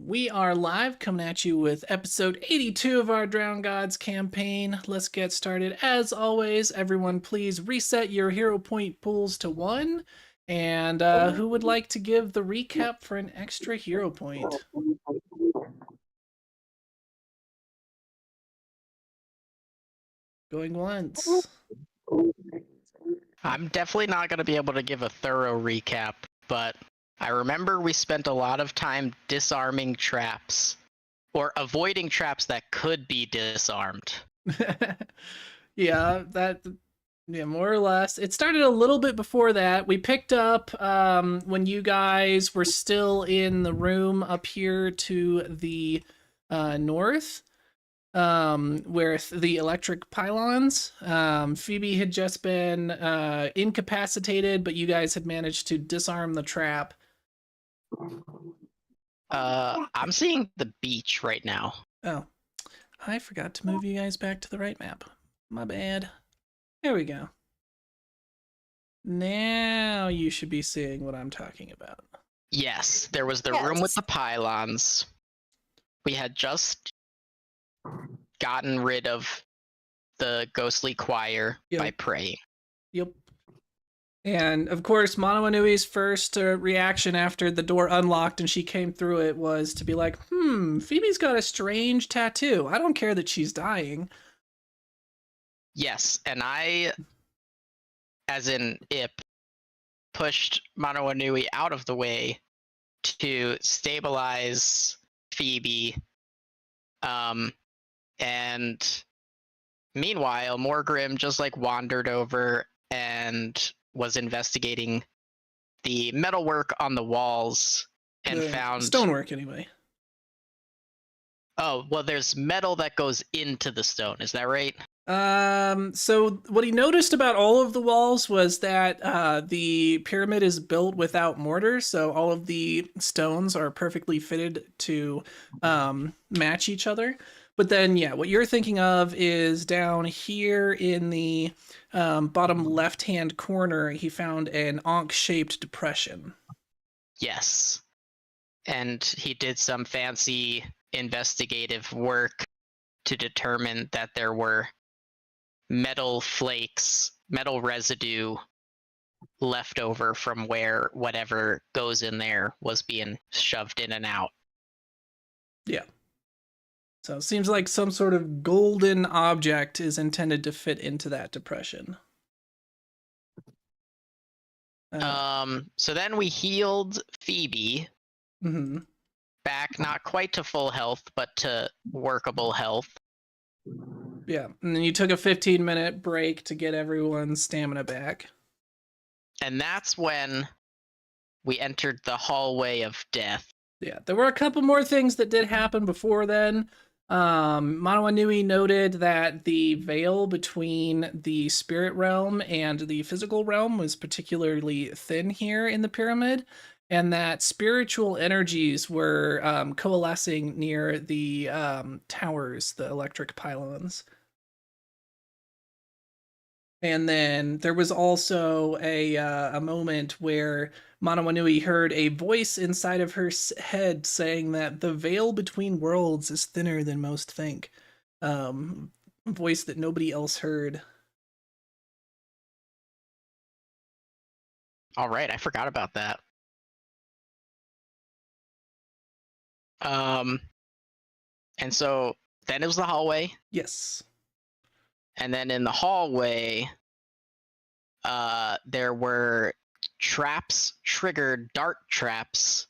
We are live coming at you with episode 82 of our Drown Gods campaign. Let's get started. As always, everyone please reset your hero point pools to 1. And who would like to give the recap for an extra hero point? Going once. I'm definitely not going to be able to give a thorough recap, but I remember we spent a lot of time disarming traps, or avoiding traps that could be disarmed. Yeah, more or less. It started a little bit before that. We picked up when you guys were still in the room up here to the north, where the electric pylons. Phoebe had just been incapacitated, but you guys had managed to disarm the trap. I'm seeing the beach right now. Oh, I forgot to move you guys back to the right map. My bad. There we go. Now you should be seeing what I'm talking about. Yes, there was the room with the pylons. We had just gotten rid of the ghostly choir by praying. Yep. And of course, Mono Anui's first reaction after the door unlocked and she came through it was to be like, Phoebe's got a strange tattoo. I don't care that she's dying. Yes, and I, as in Ip, pushed Mono Anui out of the way to stabilize Phoebe. And meanwhile, Morgrim just wandered over and was investigating the metalwork on the walls and found stonework anyway. Oh, well, there's metal that goes into the stone. Is that right? So what he noticed about all of the walls was that the pyramid is built without mortar, so all of the stones are perfectly fitted to match each other. But then, yeah, what you're thinking of is down here in the bottom left-hand corner, he found an Ankh-shaped depression. Yes. And he did some fancy investigative work to determine that there were metal flakes, metal residue left over from where whatever goes in there was being shoved in and out. Yeah. So it seems like some sort of golden object is intended to fit into that depression. So then we healed Phoebe. Mm-hmm. Back, not quite to full health, but to workable health. Yeah, and then you took a 15-minute break to get everyone's stamina back. And that's when we entered the hallway of death. Yeah, there were a couple more things that did happen before then. Mono Anui noted that the veil between the spirit realm and the physical realm was particularly thin here in the pyramid, and that spiritual energies were coalescing near the towers, the electric pylons. And then there was also a moment where Mono Anui heard a voice inside of her head saying that the veil between worlds is thinner than most think. Voice that nobody else heard. All right, I forgot about that. And so then it was the hallway. Yes. And then in the hallway, there were traps, triggered dart traps,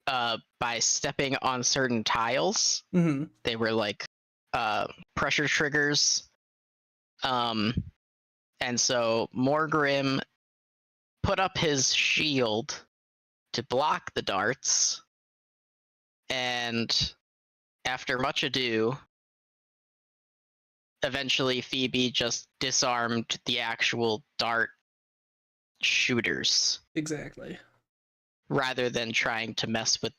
by stepping on certain tiles. Mm-hmm. They were pressure triggers. And so Morgrim put up his shield to block the darts. And after much ado, eventually Phoebe just disarmed the actual dart shooters. Exactly. Rather than trying to mess with,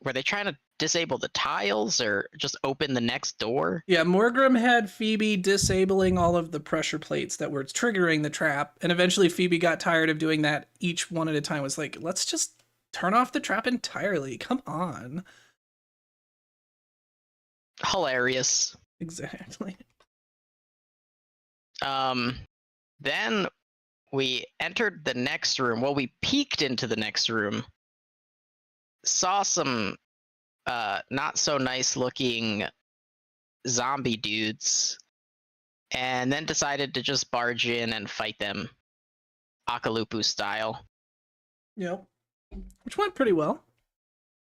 were they trying to disable the tiles or just open the next door? Yeah, Morgrim had Phoebe disabling all of the pressure plates that were triggering the trap, and eventually Phoebe got tired of doing that each one at a time. Was like, let's just turn off the trap entirely. Come on. Hilarious. Exactly. Then we entered the next room. Well, we peeked into the next room, saw some not so nice looking zombie dudes, and then decided to just barge in and fight them, Akalupu style. Yep. Which went pretty well.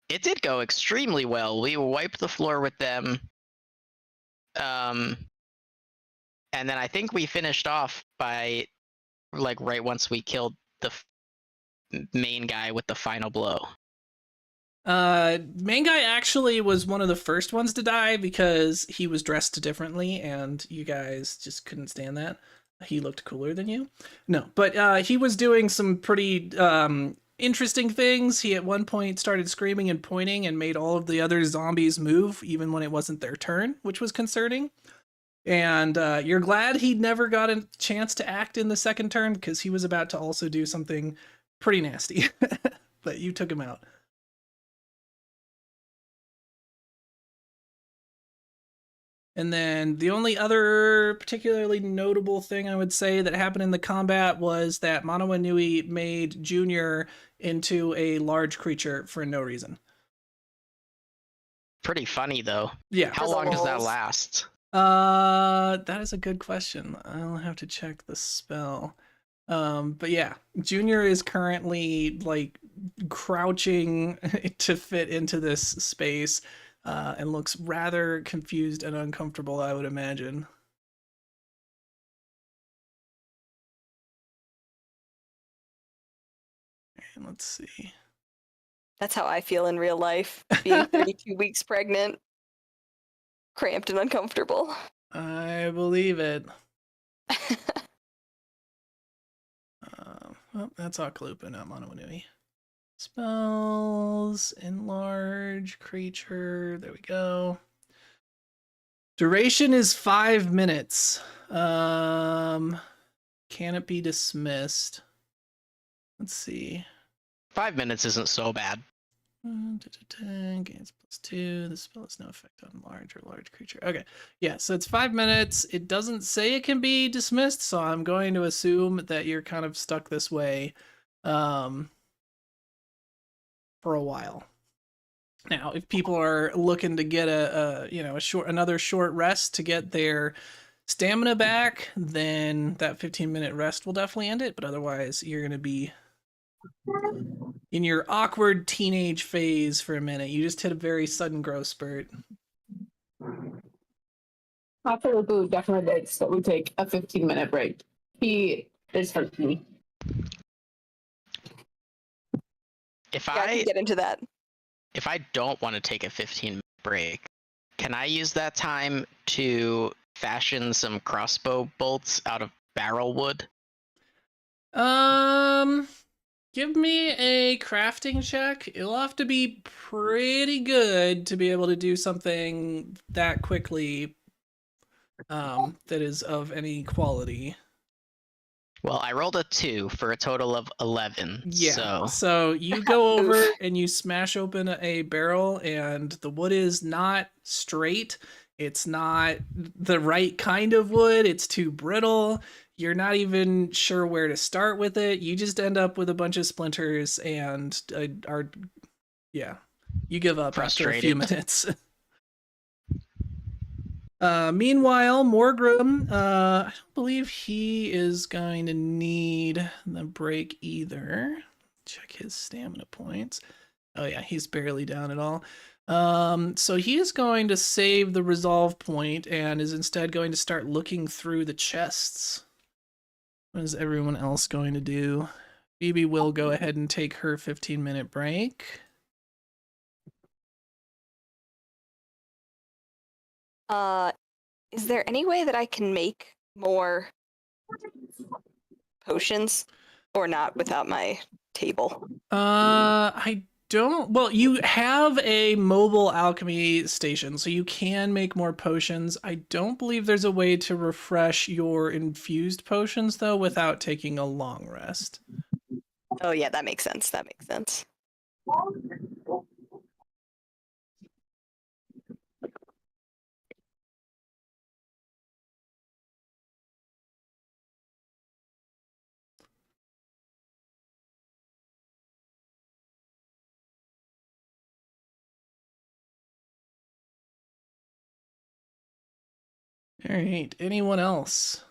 It did go extremely well. We wiped the floor with them. And then I think we finished off by like right once we killed the main guy with the final blow. Main guy actually was one of the first ones to die because he was dressed differently and you guys just couldn't stand that. He looked cooler than you. No, but he was doing some pretty interesting things. He at one point started screaming and pointing and made all of the other zombies move even when it wasn't their turn, which was concerning. And you're glad he never got a chance to act in the second turn because he was about to also do something pretty nasty. But you took him out. And then the only other particularly notable thing I would say that happened in the combat was that Manawa Nui made Junior into a large creature for no reason. Pretty funny though. Yeah. How long does that last? That is a good question. I'll have to check the spell. But yeah, Junior is currently like crouching to fit into this space. And looks rather confused and uncomfortable, I would imagine. And let's see. That's how I feel in real life, being 32 weeks pregnant, cramped and uncomfortable. I believe it. Well, that's Akalupu, not Manawa Nui. Spells, enlarge, creature, there we go. Duration is 5 minutes. Can it be dismissed? Let's see. 5 minutes isn't so bad. Gains +2. The spell has no effect on large or large creature. Okay. Yeah, so it's 5 minutes. It doesn't say it can be dismissed, so I'm going to assume that you're kind of stuck this way. For a while. Now, if people are looking to get another short rest to get their stamina back, then that 15-minute rest will definitely end it. But otherwise, you're going to be in your awkward teenage phase for a minute. You just hit a very sudden growth spurt. Akalupu definitely did, so we take a 15-minute break. He is hurt me. If I can get into that. If I don't want to take a 15-minute break, can I use that time to fashion some crossbow bolts out of barrel wood? Give me a crafting check. It'll have to be pretty good to be able to do something that quickly that is of any quality. Well, I rolled a 2 for a total of 11. Yeah. So you go over and you smash open a barrel, and the wood is not straight. It's not the right kind of wood. It's too brittle. You're not even sure where to start with it. You just end up with a bunch of splinters and you give up after a few minutes. Meanwhile, Morgrim, I don't believe he is going to need the break either. Check his stamina points. Oh yeah, he's barely down at all. So he is going to save the resolve point and is instead going to start looking through the chests. What is everyone else going to do? Phoebe will go ahead and take her 15-minute break. Is there any way that I can make more potions or not without my table? I don't. Well, you have a mobile alchemy station, so you can make more potions. I don't believe there's a way to refresh your infused potions, though, without taking a long rest. Oh, yeah, that makes sense. That makes sense. All right. Anyone else?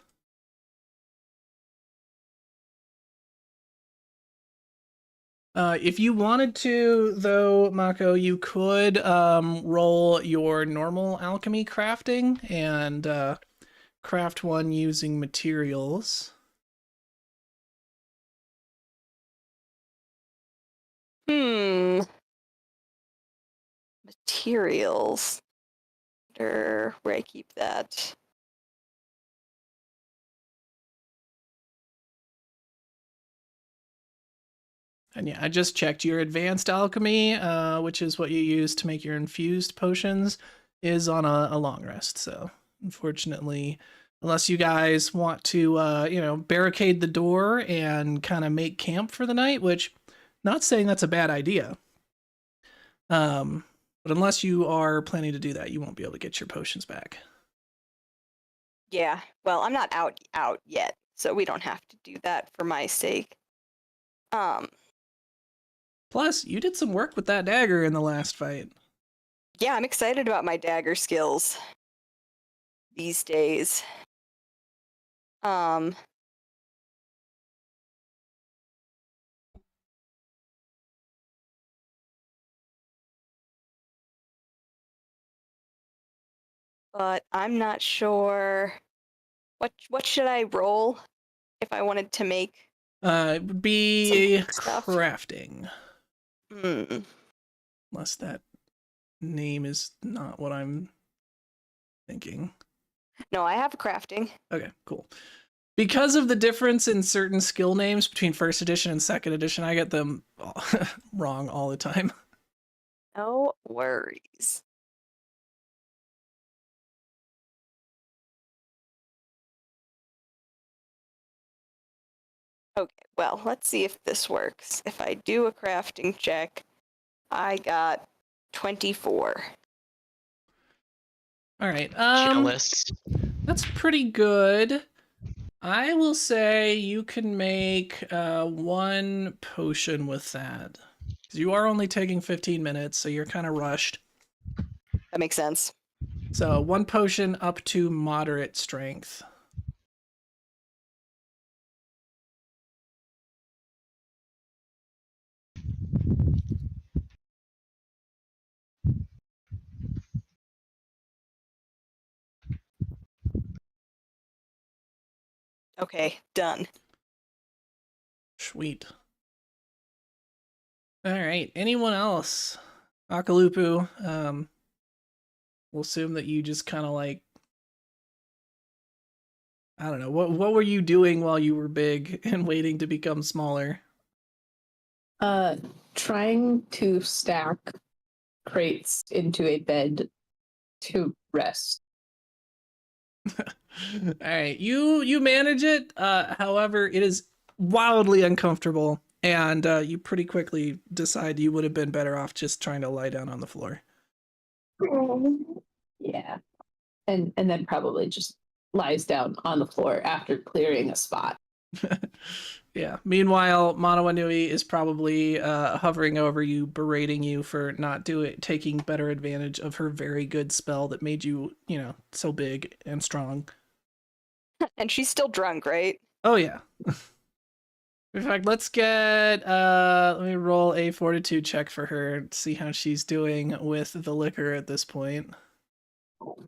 If you wanted to, though, Mako, you could roll your normal alchemy crafting and craft one using materials. Materials. Where I keep that. And yeah, I just checked your advanced alchemy, which is what you use to make your infused potions, is on a long rest. So unfortunately, unless you guys want to, barricade the door and kind of make camp for the night, which not saying that's a bad idea. But unless you are planning to do that, you won't be able to get your potions back. Yeah, well, I'm not out yet, so we don't have to do that for my sake. Plus, you did some work with that dagger in the last fight. Yeah, I'm excited about my dagger skills these days. But I'm not sure what should I roll if I wanted to make It would be some stuff. crafting. Hmm. Unless that name is not what I'm thinking. No, I have crafting. Okay, cool. Because of the difference in certain skill names between first edition and second edition, I get them wrong all the time. No worries. Okay, well, let's see if this works. If I do a crafting check, I got 24. All right. Jealous. That's pretty good. I will say you can make one potion with that. 'Cause you are only taking 15 minutes, so you're kind of rushed. That makes sense. So one potion up to moderate strength. Okay, done. Sweet. All right. Anyone else? Akalupu, we'll assume that you just kind of like, I don't know, what were you doing while you were big and waiting to become smaller? Trying to stack crates into a bed to rest. All right, you manage it. However, it is wildly uncomfortable, and you pretty quickly decide you would have been better off just trying to lie down on the floor. Yeah. And then probably just lies down on the floor after clearing a spot. Yeah. Meanwhile, Manawanui is probably hovering over you, berating you for not taking better advantage of her very good spell that made you, so big and strong. And she's still drunk, right? Oh yeah. In fact, let's get let me roll a fortitude check for her to see how she's doing with the liquor at this point. Let's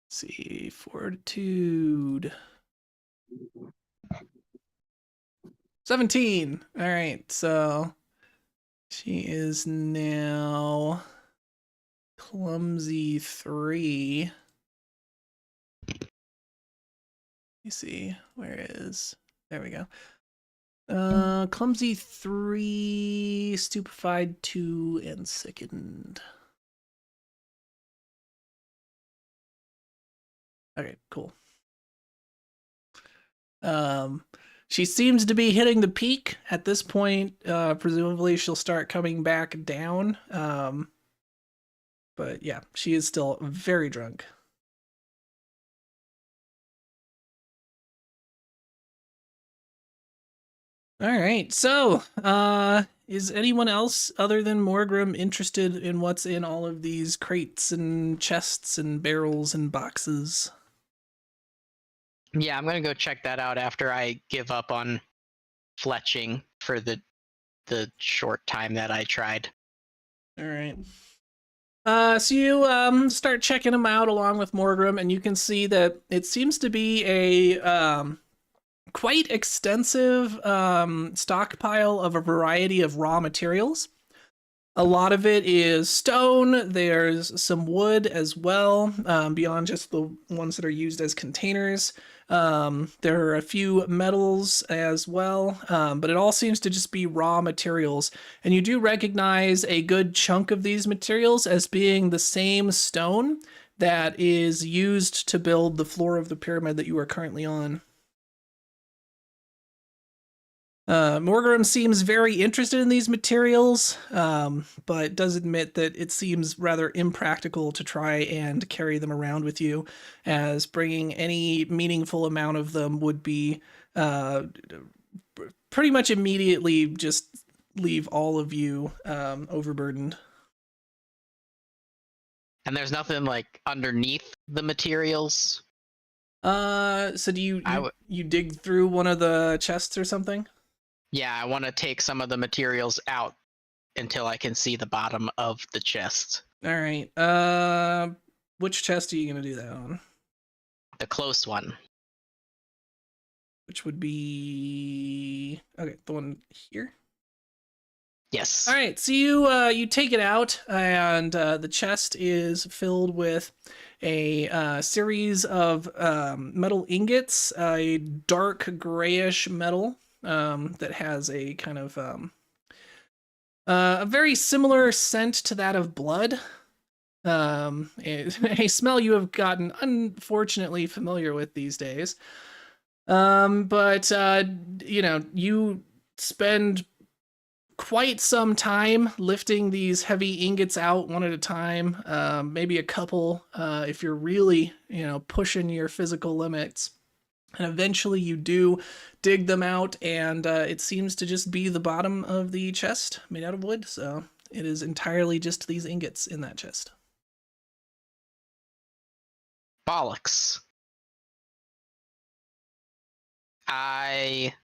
see, fortitude. 17. All right, so she is now clumsy 3. You see, where is? There we go. Clumsy 3, stupefied 2, and sickened. Okay, cool. she seems to be hitting the peak at this point. Presumably, she'll start coming back down. But yeah, she is still very drunk. All right. So, is anyone else other than Morgrim interested in what's in all of these crates and chests and barrels and boxes? Yeah, I'm gonna go check that out after I give up on fletching for the short time that I tried. All right. So you start checking them out along with Morgrim, and you can see that it seems to be a quite extensive stockpile of a variety of raw materials. A lot of it is stone. There's some wood as well, beyond just the ones that are used as containers. There are a few metals as well, but it all seems to just be raw materials. And you do recognize a good chunk of these materials as being the same stone that is used to build the floor of the pyramid that you are currently on. Morgrim seems very interested in these materials, but does admit that it seems rather impractical to try and carry them around with you, as bringing any meaningful amount of them would be pretty much immediately just leave all of you overburdened. And there's nothing like underneath the materials. So do you dig through one of the chests or something? Yeah, I want to take some of the materials out until I can see the bottom of the chest. All right. Which chest are you gonna do that on? The close one. Which would be okay, the one here. Yes. All right, so you take it out, and the chest is filled with a series of metal ingots, a dark grayish metal that has a kind of a very similar scent to that of blood. A smell you have gotten unfortunately familiar with these days. But you spend quite some time lifting these heavy ingots out one at a time, maybe a couple if you're really, pushing your physical limits. And eventually you do dig them out, and it seems to just be the bottom of the chest made out of wood. So it is entirely just these ingots in that chest. Bollocks. I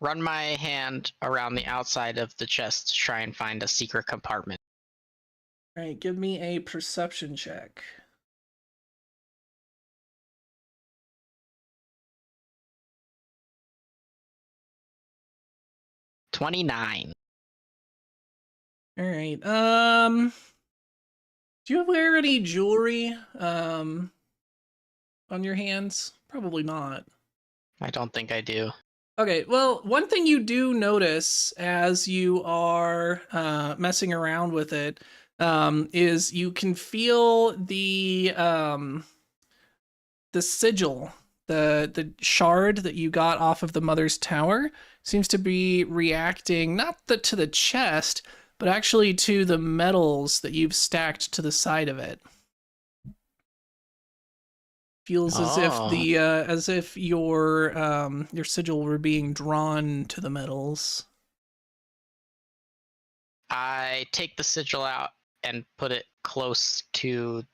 run my hand around the outside of the chest to try and find a secret compartment. All right, give me a perception check. $29. All right. Do you wear any jewelry on your hands? Probably not. I don't think I do. Okay, well, one thing you do notice as you are messing around with it is you can feel the sigil, the shard that you got off of the Mother's Tower seems to be reacting not to the chest, but actually to the metals that you've stacked to the side of it. Feels as if your sigil were being drawn to the metals. I take the sigil out and put it close to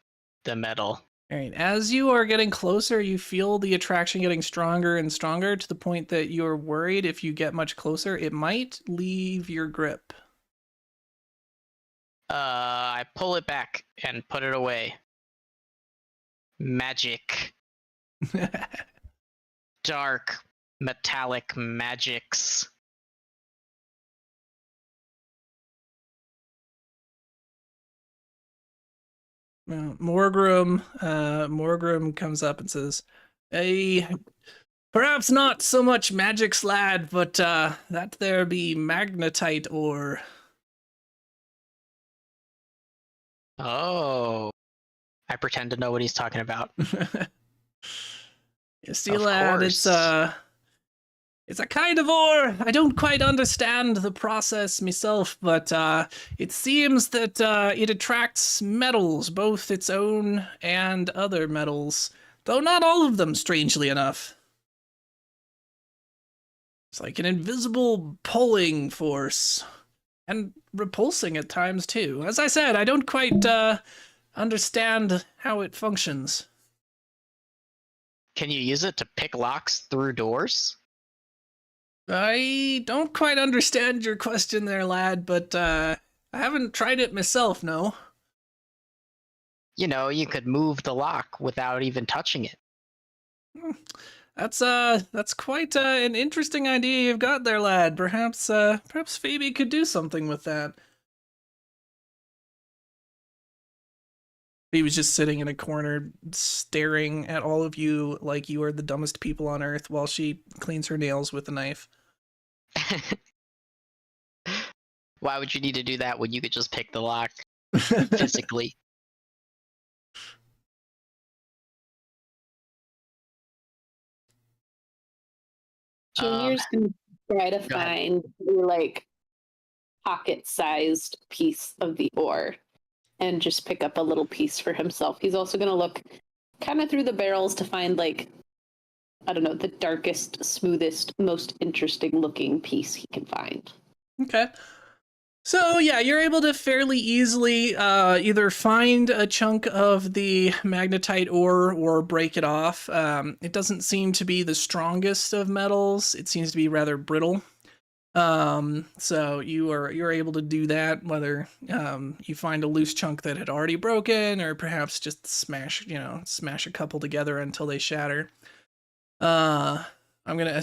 the metal. All right. As you are getting closer, you feel the attraction getting stronger and stronger to the point that you're worried if you get much closer, it might leave your grip. I pull it back and put it away. Magic. Dark, metallic magics. Morgrim comes up and says, "Hey, perhaps not so much magic, lad, but that there be magnetite ore." Oh. I pretend to know what he's talking about. You see, lad, it's It's a kind of ore. I don't quite understand the process myself, but it seems that it attracts metals, both its own and other metals, though not all of them, strangely enough. It's like an invisible pulling force, and repulsing at times too. As I said, I don't quite understand how it functions. Can you use it to pick locks through doors? I don't quite understand your question there, lad, but I haven't tried it myself, no. You know, you could move the lock without even touching it. That's quite an interesting idea you've got there, lad. Perhaps Phoebe could do something with that. He was just sitting in a corner staring at all of you like you are the dumbest people on earth while she cleans her nails with a knife. Why would you need to do that when you could just pick the lock physically? Junior's gonna try to go ahead. find like pocket-sized piece of the ore and just pick up a little piece for himself. He's also gonna look kind of through the barrels to find like, I don't know, the darkest, smoothest, most interesting looking piece he can find. Okay. So yeah, you're able to fairly easily either find a chunk of the magnetite ore or break it off. It doesn't seem to be the strongest of metals. It seems to be rather brittle. So you're able to do that, whether you find a loose chunk that had already broken, or perhaps just smash a couple together until they shatter. I'm gonna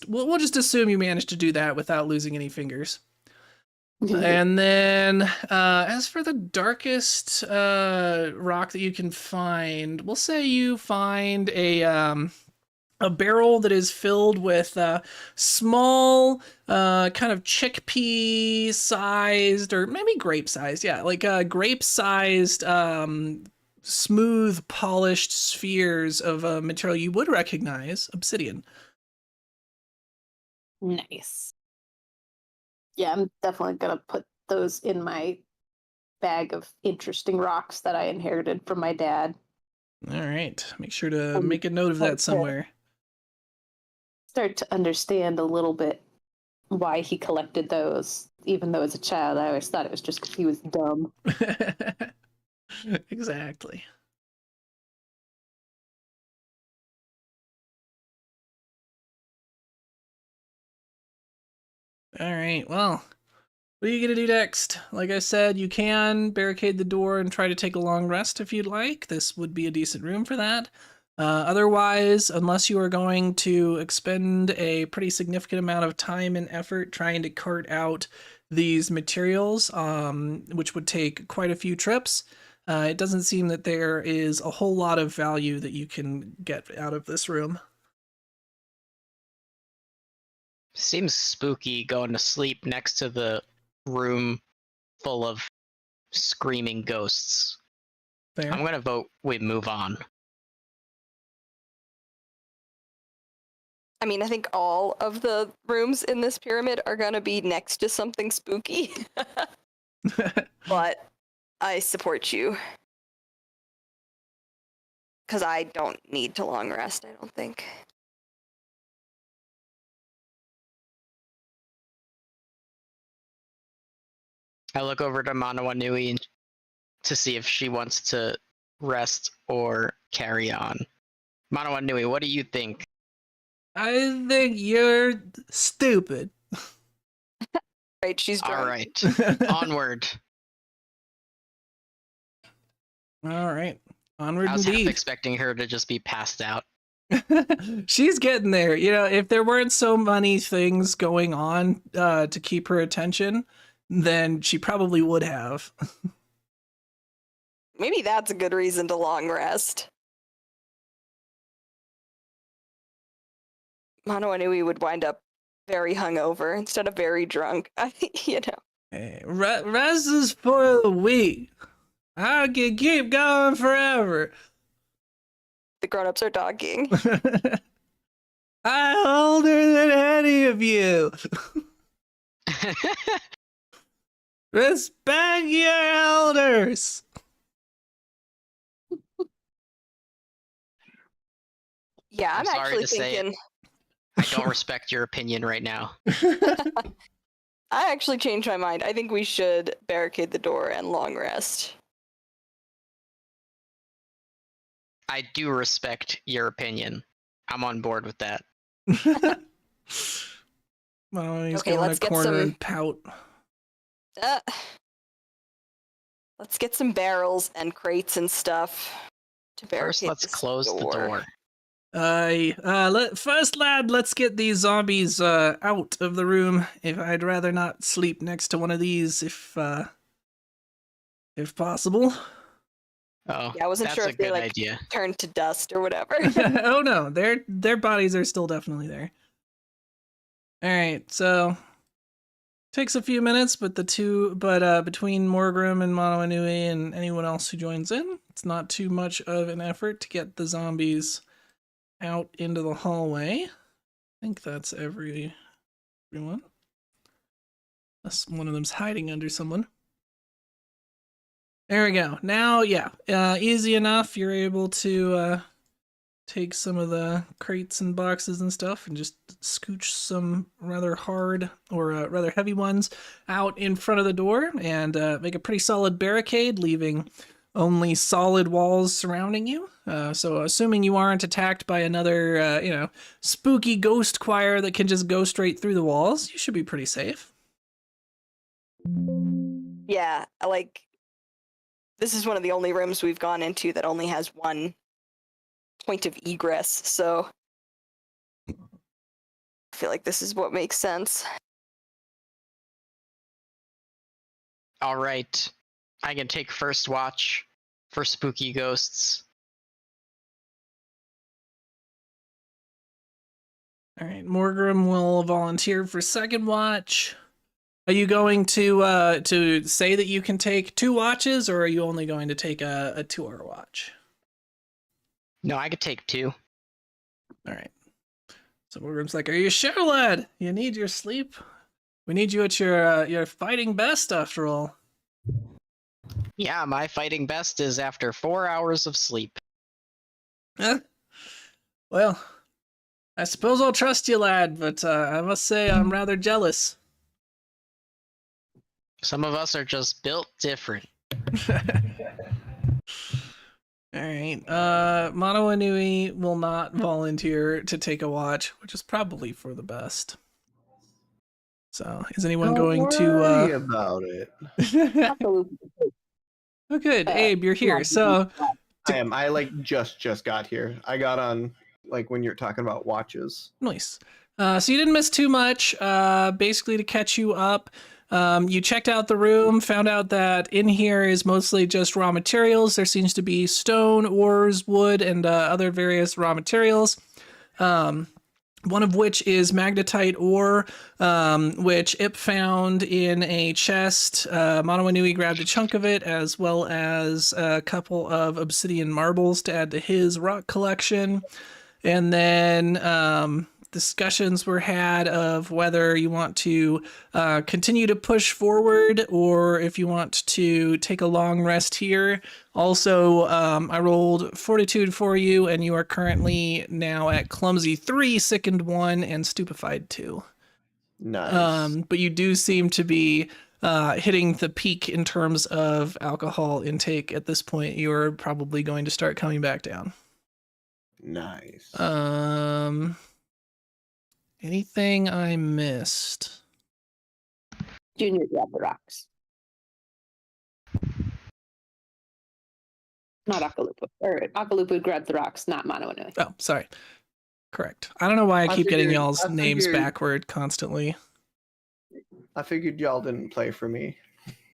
we'll just assume you managed to do that without losing any fingers. And then, as for the darkest rock that you can find, we'll say you find a barrel that is filled with small, kind of chickpea-sized, or maybe grape-sized, yeah, like grape-sized, smooth, polished spheres of a material you would recognize, obsidian. Nice. Yeah, I'm definitely gonna put those in my bag of interesting rocks that I inherited from my dad. All right, make sure to make a note of that somewhere. Start to understand a little bit why he collected those, even though as a child I always thought it was just because he was dumb. Exactly. All right, well, what are you going to do next? Like I said, you can barricade the door and try to take a long rest if you'd like. This would be a decent room for that. Otherwise, unless you are going to expend a pretty significant amount of time and effort trying to cart out these materials, which would take quite a few trips, it doesn't seem that there is a whole lot of value that you can get out of this room. Seems spooky going to sleep next to the room full of screaming ghosts. Fair. I'm gonna vote we move on. I mean, I think all of the rooms in this pyramid are gonna be next to something spooky. But I support you. Because I don't need to long rest, I don't think. I look over to Manawa Nui to see if she wants to rest or carry on. Manawa Nui, what do you think? I think you're stupid. Right, she's drunk. All right, onward. All right, onward I was half indeed. expecting her to just be passed out. She's getting there. You know, if there weren't so many things going on to keep her attention, then she probably would have. Maybe that's a good reason to long rest. Mono Anui would wind up very hungover instead of very drunk. You know. Hey, rest is for the weak. I can keep going forever. The grown-ups are talking. I'm older than any of you. Respect your elders. Yeah, I'm I'm sorry actually to say it. thinking. I don't respect your opinion right now. I actually changed my mind. I think we should barricade the door and long rest. I do respect your opinion. I'm on board with that. Well, he's Okay, going let's to get corner some- and pout. Uh, let's get some barrels and crates and stuff to barricade First, let's this close the door. First, lad, let's get these zombies out of the room. If I'd rather not sleep next to one of these, if possible. Oh, Yeah, I wasn't that's sure a if they good like idea. turned to dust or whatever. Oh no, their bodies are still definitely there. All right, so takes a few minutes, but between Morgrim and Mono Inui and anyone else who joins in, it's not too much of an effort to get the zombies out into the hallway. I think that's everyone. Unless one of them's hiding under someone. There we go. Now, yeah, easy enough. You're able to take some of the crates and boxes and stuff and just scooch some rather hard or rather heavy ones out in front of the door and make a pretty solid barricade, leaving only solid walls surrounding you. So assuming you aren't attacked by another, spooky ghost choir that can just go straight through the walls, you should be pretty safe. Yeah, this is one of the only rooms we've gone into that only has one point of egress, so I feel like this is what makes sense. All right. I can take first watch for spooky ghosts. All right, Morgrim will volunteer for second watch. Are you going to say that you can take 2 watches, or are you only going to take a 2-hour watch? No, I could take 2. All right. So Morgrim's like, "Are you sure, lad? You need your sleep. We need you at your fighting best, after all." Yeah, my fighting best is after 4 hours of sleep. Well, I suppose I'll trust you, lad, but I must say I'm rather jealous. Some of us are just built different. All right. Mono Inui will not volunteer to take a watch, which is probably for the best. So, is anyone going worry to? about it. Oh, good, Abe, you're here. So, I am. I just got here. I got on when you're talking about watches. nice. So you didn't miss too much. Basically, to catch you up, you checked out the room, found out that in here is mostly just raw materials. There seems to be stone, ores, wood, and other various raw materials. One of which is magnetite ore, which Ip found in a chest. Mono Inui grabbed a chunk of it, as well as a couple of obsidian marbles to add to his rock collection. And then discussions were had of whether you want to continue to push forward or if you want to take a long rest here. Also, I rolled Fortitude for you, and you are currently now at Clumsy 3, Sickened 1, and Stupefied 2. Nice. But you do seem to be hitting the peak in terms of alcohol intake at this point. You're probably going to start coming back down. Nice. Anything I missed? Junior grab the rocks. Not Akalupu. Or Akalupu grabbed the rocks, not Mono Inui. Oh, sorry. Correct. I don't know why I keep getting y'all's I names figured- backward constantly. I figured y'all didn't play for me.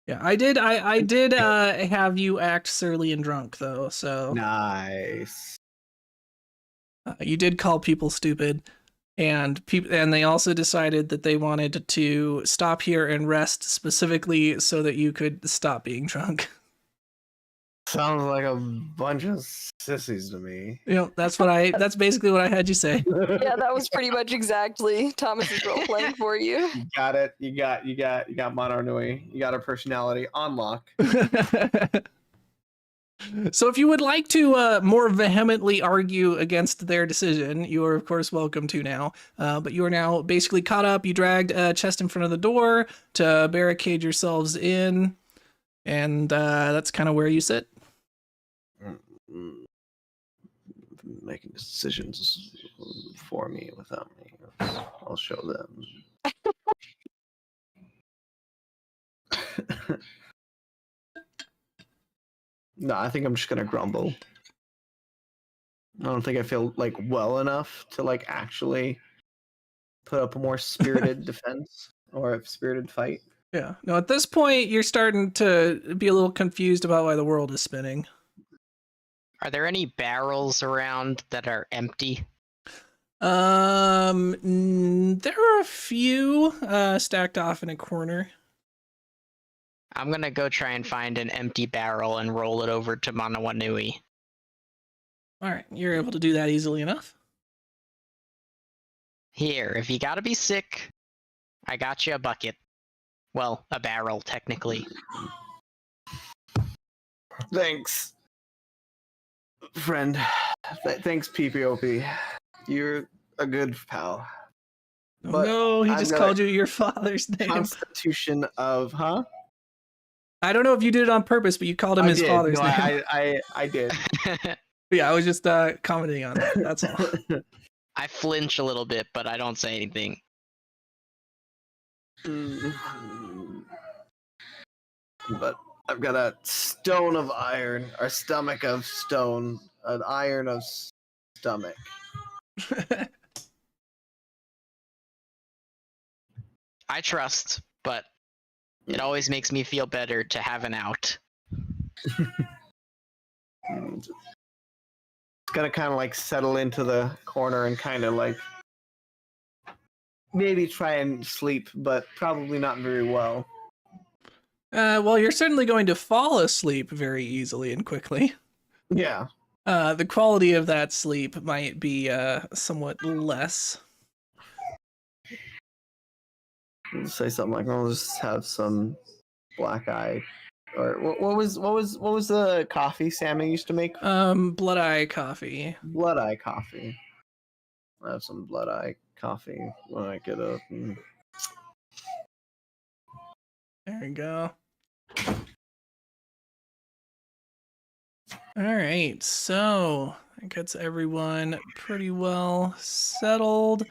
Yeah, I did. I did have you act surly and drunk though. So Nice. you did call people stupid, and they also decided that they wanted to stop here and rest specifically so that you could stop being drunk. Sounds like a bunch of sissies to me. You know, that's basically what I had you say. Yeah, that was pretty much exactly Thomas's role playing for you. You got it. You got Mono Nui. You got her personality on lock. So if you would like to more vehemently argue against their decision, you are of course welcome to now. But you are now basically caught up. You dragged a chest in front of the door to barricade yourselves in, and that's kind of where you sit. Making decisions for me without me. I'll show them. No, I think I'm just gonna grumble. I don't think I feel like well enough to like actually put up a more spirited defense or a spirited fight. Yeah. No, at this point, you're starting to be a little confused about why the world is spinning. Are there any barrels around that are empty? There are a few stacked off in a corner. I'm gonna go try and find an empty barrel and roll it over to Manawanui. All right, you're able to do that easily enough. Here, if you gotta be sick, I got you a bucket. Well, a barrel, technically. Thanks, friend. Thanks, PPOP. You're a good pal. Oh, But no, he I'm just gonna- called you your father's name. Constitution of, huh? I don't know if you did it on purpose, but you called him I his did. father's No, name. I did. Yeah, I was just commenting on that. That's all. I flinch a little bit, but I don't say anything. But I've got a stone of iron, or stomach of stone, an iron of stomach. I trust, but it always makes me feel better to have an out. It's gonna kind of like settle into the corner and kind of like maybe try and sleep, but probably not very well. Well, you're certainly going to fall asleep very easily and quickly. Yeah. The quality of that sleep might be somewhat less. Say something like, "I'll just have some black eye," or what was the coffee Sammy used to make? Blood Eye coffee. Blood eye coffee. I'll have some blood eye coffee when I get up. There you go. All right, so that gets everyone pretty well settled.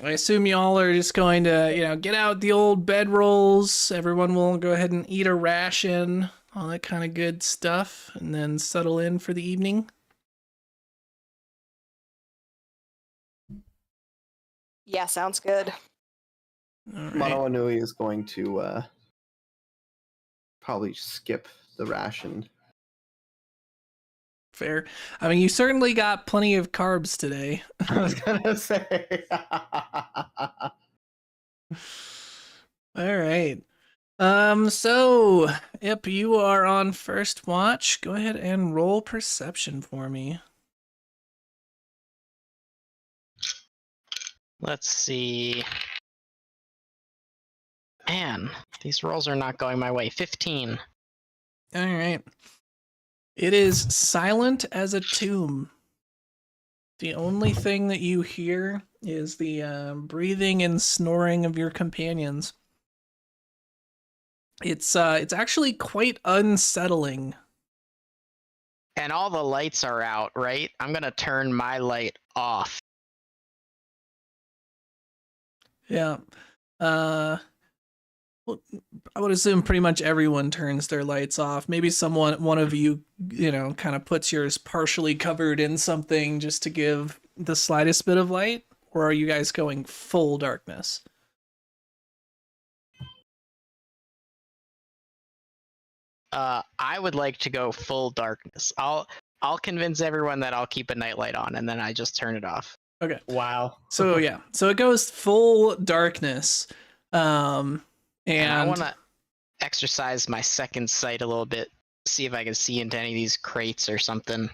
I assume y'all are just going to, get out the old bedrolls. Everyone will go ahead and eat a ration, all that kind of good stuff, and then settle in for the evening. Yeah, sounds good. All right. Mono Anui is going to probably skip the ration. Fair. I mean, you certainly got plenty of carbs today. I was gonna say. All right. So, Ip, you are on first watch. Go ahead and roll perception for me. Let's see. Man, these rolls are not going my way. 15. All right. It is silent as a tomb. The only thing that you hear is the breathing and snoring of your companions. It's actually quite unsettling. And all the lights are out, right? I'm gonna turn my light off. Yeah. Well, I would assume pretty much everyone turns their lights off. Maybe one of you, kind of puts yours partially covered in something just to give the slightest bit of light. Or are you guys going full darkness? I would like to go full darkness. I'll convince everyone that I'll keep a nightlight on, and then I just turn it off. Okay. Wow. So yeah, so it goes full darkness. And I And want to exercise my second sight a little bit, see if I can see into any of these crates or something.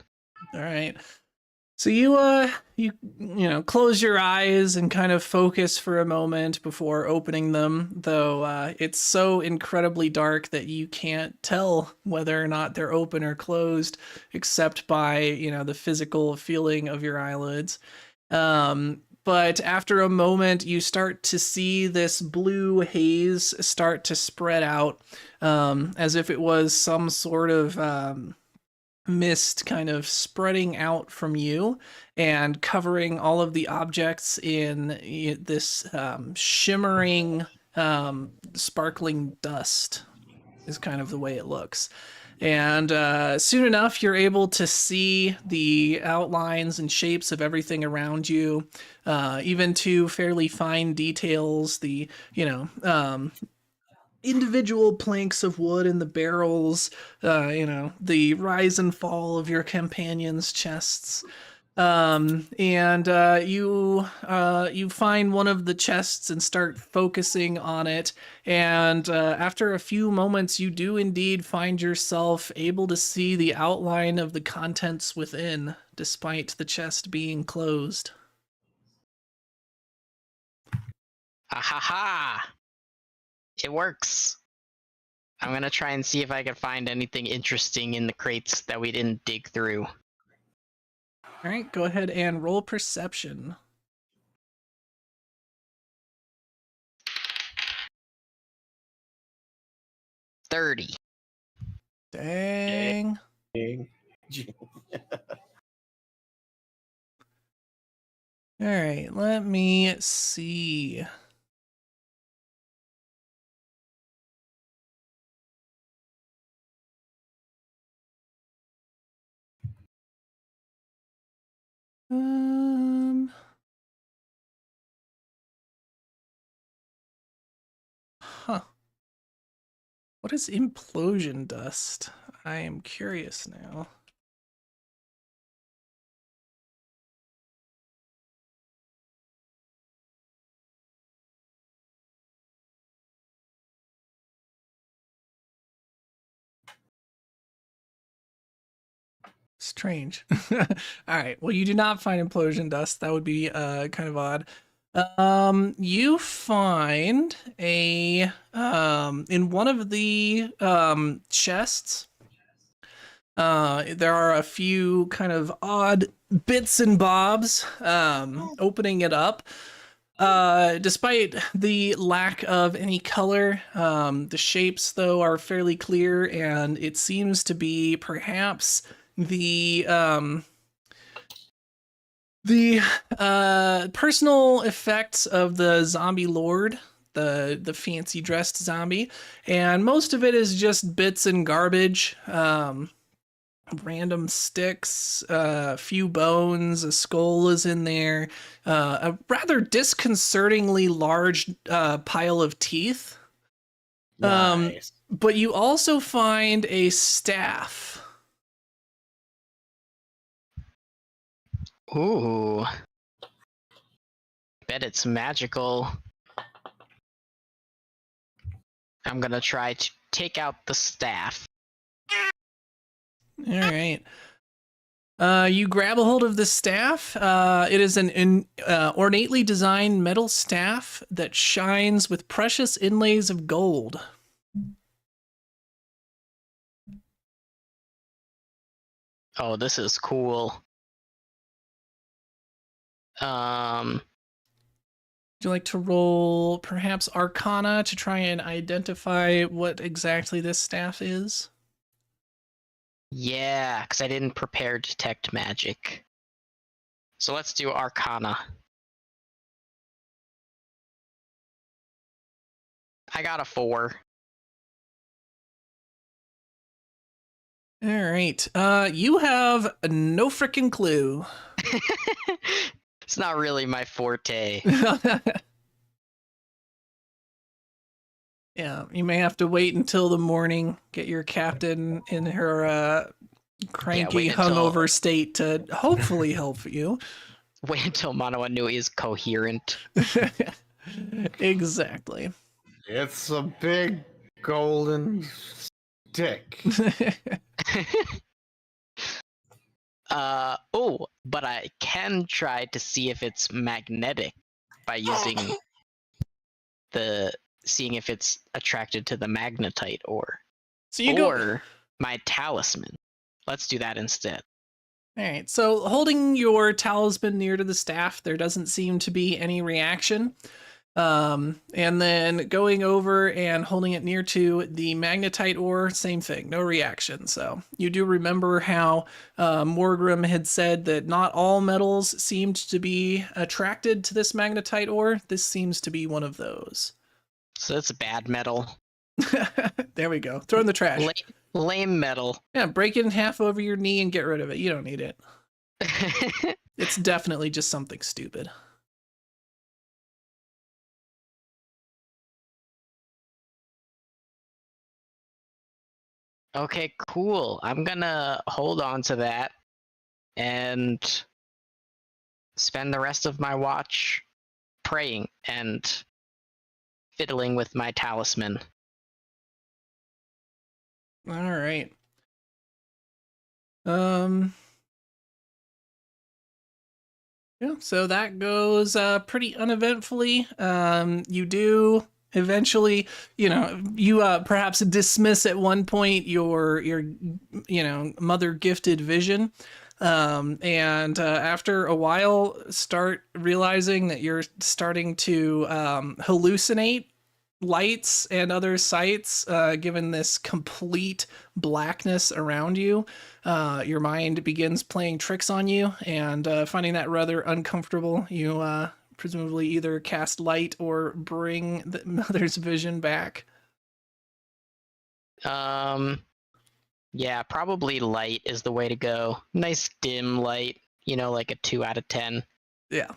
all right. So you close your eyes and kind of focus for a moment before opening them, though it's so incredibly dark that you can't tell whether or not they're open or closed, except by, the physical feeling of your eyelids. But after a moment, you start to see this blue haze start to spread out, as if it was some sort of mist kind of spreading out from you and covering all of the objects in this shimmering, sparkling dust is kind of the way it looks. And soon enough, you're able to see the outlines and shapes of everything around you, even to fairly fine details, the, individual planks of wood in the barrels, the rise and fall of your companions' chests. And you find one of the chests and start focusing on it. And after a few moments, you do indeed find yourself able to see the outline of the contents within, despite the chest being closed. Ahaha! It works. I'm gonna try and see if I can find anything interesting in the crates that we didn't dig through. All right, go ahead and roll perception. 30. Dang. All right, let me see. Huh. What is implosion dust? I am curious now. Strange. All right. Well, you do not find implosion dust. That would be kind of odd. You find a in one of the chests. There are a few kind of odd bits and bobs. Opening it up. Despite the lack of any color, the shapes though are fairly clear, and it seems to be perhaps the personal effects of the zombie lord, the fancy dressed zombie, and most of it is just bits and garbage, random sticks, a few bones, a skull is in there, a rather disconcertingly large pile of teeth. Nice. But you also find a staff. Ooh. Bet it's magical. I'm gonna try to take out the staff. All right. You grab a hold of the staff. It is an ornately designed metal staff that shines with precious inlays of gold. Oh, this is cool. Would you like to roll perhaps Arcana to try and identify what exactly this staff is? Yeah, because I didn't prepare detect magic. So let's do Arcana. I got a 4. All right. You have no freaking clue. It's not really my forte. Yeah, you may have to wait until the morning, get your captain in her cranky, wait until- hungover state to hopefully help you. Wait until Mono Anui is coherent. Exactly. It's a big golden stick. But I can try to see if it's magnetic by using seeing if it's attracted to the magnetite ore. So you go. Or my talisman. Let's do that instead. All right. So holding your talisman near to the staff, there doesn't seem to be any reaction. And then going over and holding it near to the magnetite ore, same thing, no reaction. So you do remember how Morgrim had said that not all metals seemed to be attracted to this magnetite ore. This seems to be one of those. So it's a bad metal. There we go. Throw in the trash. Lame metal. Yeah, break it in half over your knee and get rid of it. You don't need it. It's definitely just something stupid. Okay, cool. I'm gonna hold on to that and spend the rest of my watch praying and fiddling with my talisman. All right. Yeah, so that goes pretty uneventfully. You do eventually, you perhaps dismiss at one point your mother gifted vision. And after a while start realizing that you're starting to hallucinate lights and other sights, given this complete blackness around you. Your mind begins playing tricks on you, and finding that rather uncomfortable, you presumably either cast light or bring the mother's vision back. Yeah, probably light is the way to go. Nice dim light, like a 2 out of 10. Yeah.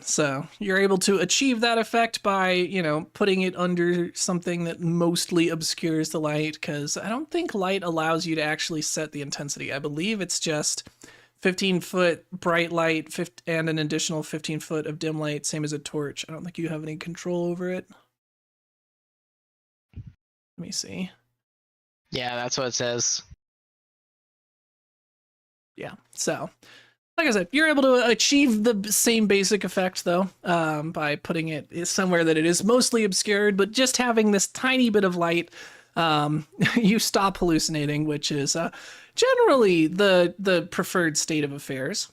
So you're able to achieve that effect by, putting it under something that mostly obscures the light, because I don't think light allows you to actually set the intensity. I believe it's just 15-foot bright light and an additional 15-foot of dim light, same as a torch. I don't think you have any control over it. Let me see. Yeah, that's what it says. Yeah, so like I said, you're able to achieve the same basic effect, though, by putting it somewhere that it is mostly obscured, but just having this tiny bit of light, you stop hallucinating, which is generally the preferred state of affairs.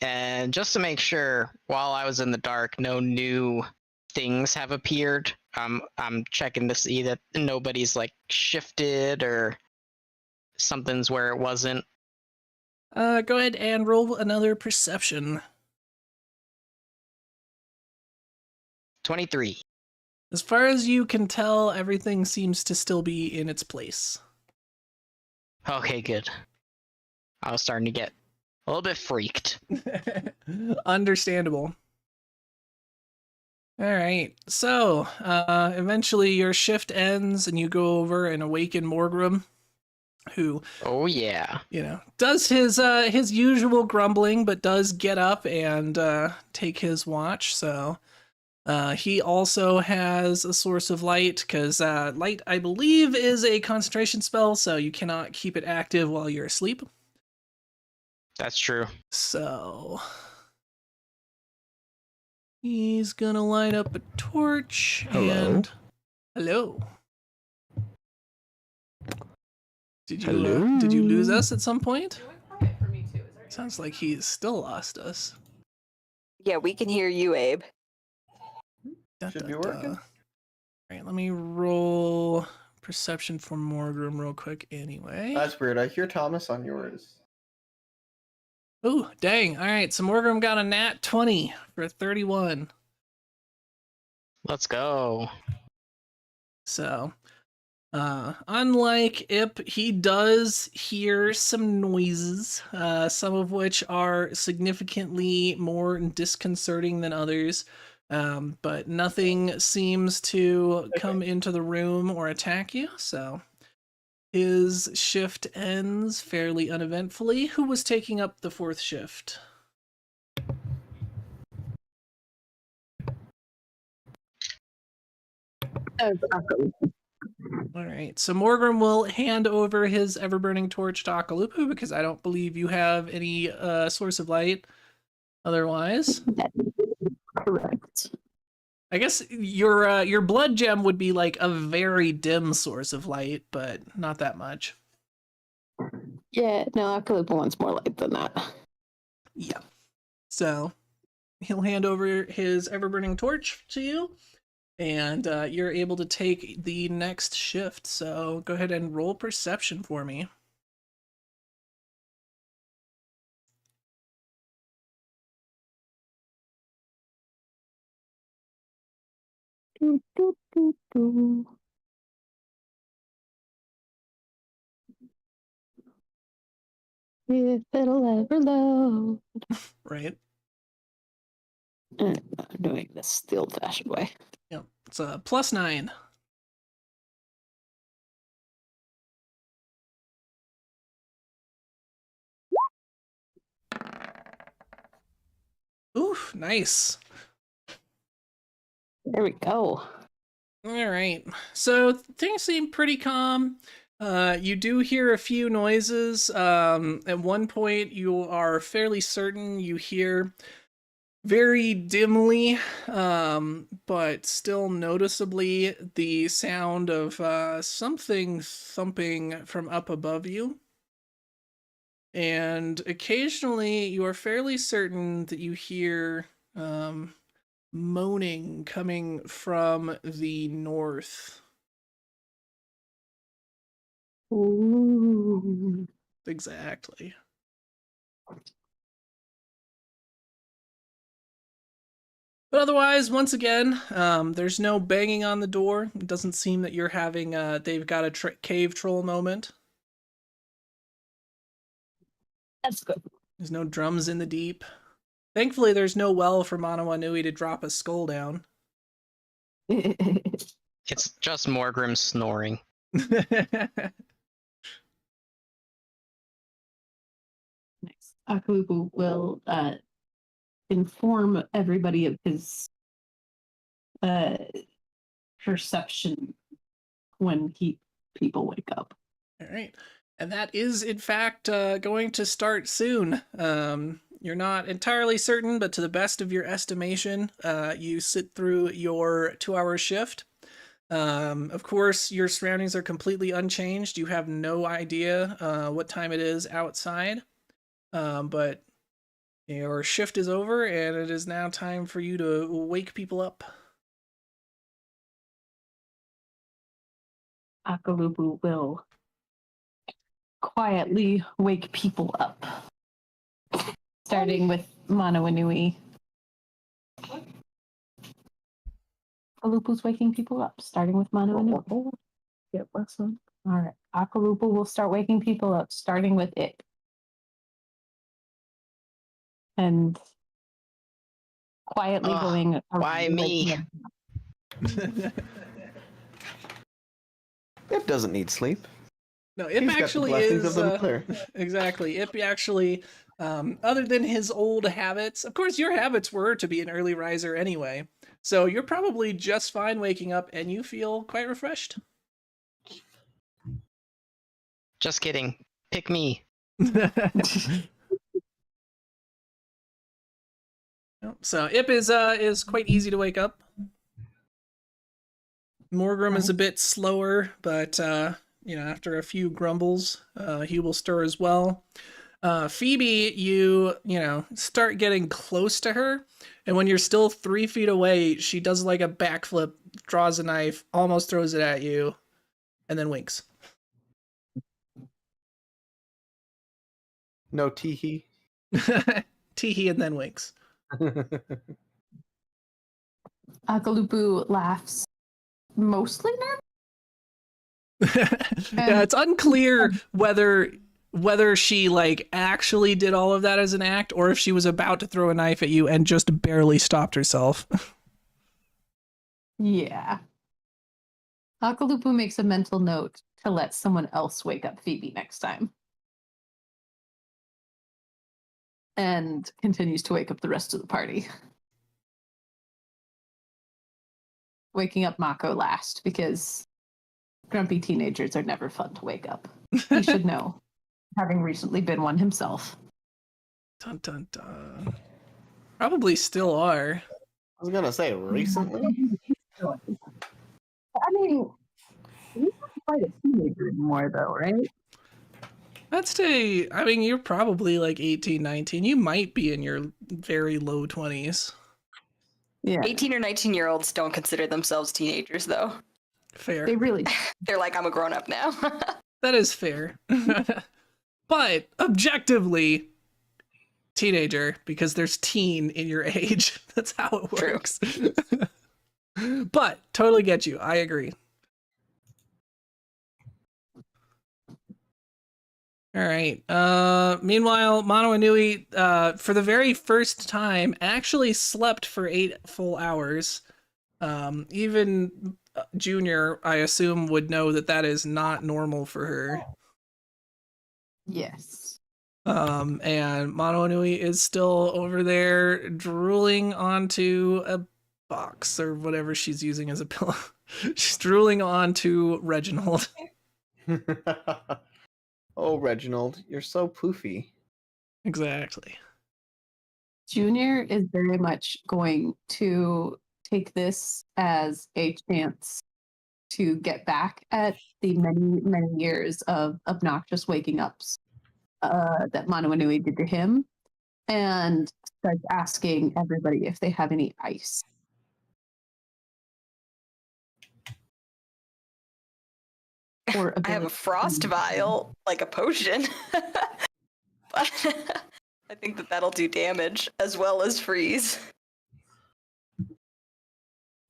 And just to make sure, while I was in the dark, no new things have appeared. I'm checking to see that nobody's like shifted or something's where it wasn't. Go ahead and roll another perception. 23. As far as you can tell, everything seems to still be in its place. Okay, good. I was starting to get a little bit freaked. Understandable. All right, so eventually your shift ends and you go over and awaken Morgrim, who, oh yeah, does his usual grumbling, but does get up and take his watch. So he also has a source of light, because light, I believe, is a concentration spell, so you cannot keep it active while you're asleep. That's true. So he's gonna light up a torch. Hello? And hello. Did you Hello? did you lose us at some point? Sounds like he's still lost us. Yeah, we can hear you, Abe. Should be working. All right, let me roll perception for Morgrim real quick anyway. That's weird. I hear Thomas on yours. Oh, dang. All right, so Morgrim got a nat 20 for 31. Let's go. So, unlike Ip, he does hear some noises, some of which are significantly more disconcerting than others, but nothing seems to come into the room or attack you, so his shift ends fairly uneventfully. Who was taking up the fourth shift? All right, so Morgrim will hand over his ever-burning torch to Akalupu because I don't believe you have any source of light otherwise. Correct. I guess your blood gem would be like a very dim source of light, but not that much. Yeah, no, Akalupa wants more light than that. Yeah. So he'll hand over his ever-burning torch to you, and you're able to take the next shift. So go ahead and roll perception for me. Do, do, do, do. If it'll ever load. Right. I'm doing this the old-fashioned way. Yep. It's a +9. Oof, nice. There we go. All right. So things seem pretty calm. You do hear a few noises. At one point, you are fairly certain you hear very dimly, but still noticeably, the sound of something thumping from up above you. And occasionally, you are fairly certain that you hear moaning coming from the north. Ooh. Exactly. But otherwise, once again, there's no banging on the door. It doesn't seem that you're having they've got a cave troll moment. That's good. There's no drums in the deep. Thankfully, there's no well for Manawanui to drop a skull down. It's just Morgrim snoring. Nice. Akalupu will inform everybody of his perception when people wake up. All right. And that is, in fact, going to start soon. You're not entirely certain, but to the best of your estimation, you sit through your 2-hour shift. Of course, your surroundings are completely unchanged. You have no idea what time it is outside. But your shift is over, and it is now time for you to wake people up. Akalupu will quietly wake people up, starting with Manawanui. Akalupu's waking people up, starting with Manawanui. Get listen. All right. Akalupu will start waking people up, starting with it. And quietly Ugh, going around. why me? It doesn't need sleep. No, Ip He's got the actually blessings is of the mother. exactly. Ip actually, other than his old habits, of course, your habits were to be an early riser anyway. So you're probably just fine waking up, and you feel quite refreshed. Just kidding. Pick me. So Ip is quite easy to wake up. Morgrim is a bit slower, but after a few grumbles, he will stir as well. Phoebe, you start getting close to her, and when you're still 3 feet away, she does like a backflip, draws a knife, almost throws it at you, and then winks. No teehee. Teehee and then winks. Akalupu laughs, mostly Yeah, it's unclear whether she like actually did all of that as an act, or if she was about to throw a knife at you and just barely stopped herself. Yeah. Akalupu makes a mental note to let someone else wake up Phoebe next time. And continues to wake up the rest of the party. waking up Mako last because grumpy teenagers are never fun to wake up. He should know, having recently been one himself. Dun dun dun. Probably still are. I was gonna say recently. I mean, he's not quite a teenager anymore, though, right? I'd say, I mean, you're probably like 18, 19. You might be in your very low 20s. Yeah, 18 or 19-year-olds don't consider themselves teenagers, though. Fair. they really. They're like, I'm a grown-up now. That is fair. But objectively, teenager, because there's teen in your age. That's how it True. works. But totally get you. I agree. All right. Meanwhile, Mono Inui, for the very first time, actually slept for 8 full hours. Even Junior, I assume, would know that that is not normal for her. Yes. And Mono Inui is still over there drooling onto a box or whatever she's using as a pillow. She's drooling onto Reginald. Oh, Reginald, you're so poofy. Exactly. Junior is very much going to take this as a chance to get back at the many, many years of obnoxious waking ups that Mono Inui did to him, and starts asking everybody if they have any ice. Or I have a frost vial, like a potion. But I think that that'll do damage as well as freeze.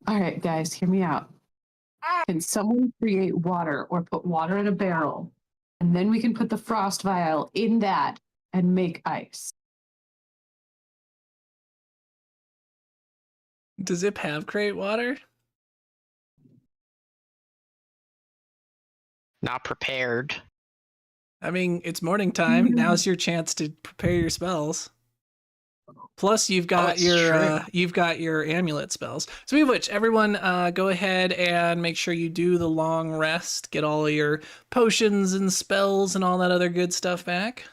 All right, guys, hear me out. Can someone create water or put water in a barrel? And then we can put the frost vial in that and make ice. Does Zip have crate water? Not prepared. I mean, it's morning time. Now's your chance to prepare your spells. Plus, you've got that's your amulet spells. Speaking of which, everyone, go ahead and make sure you do the long rest. Get all of your potions and spells and all that other good stuff back.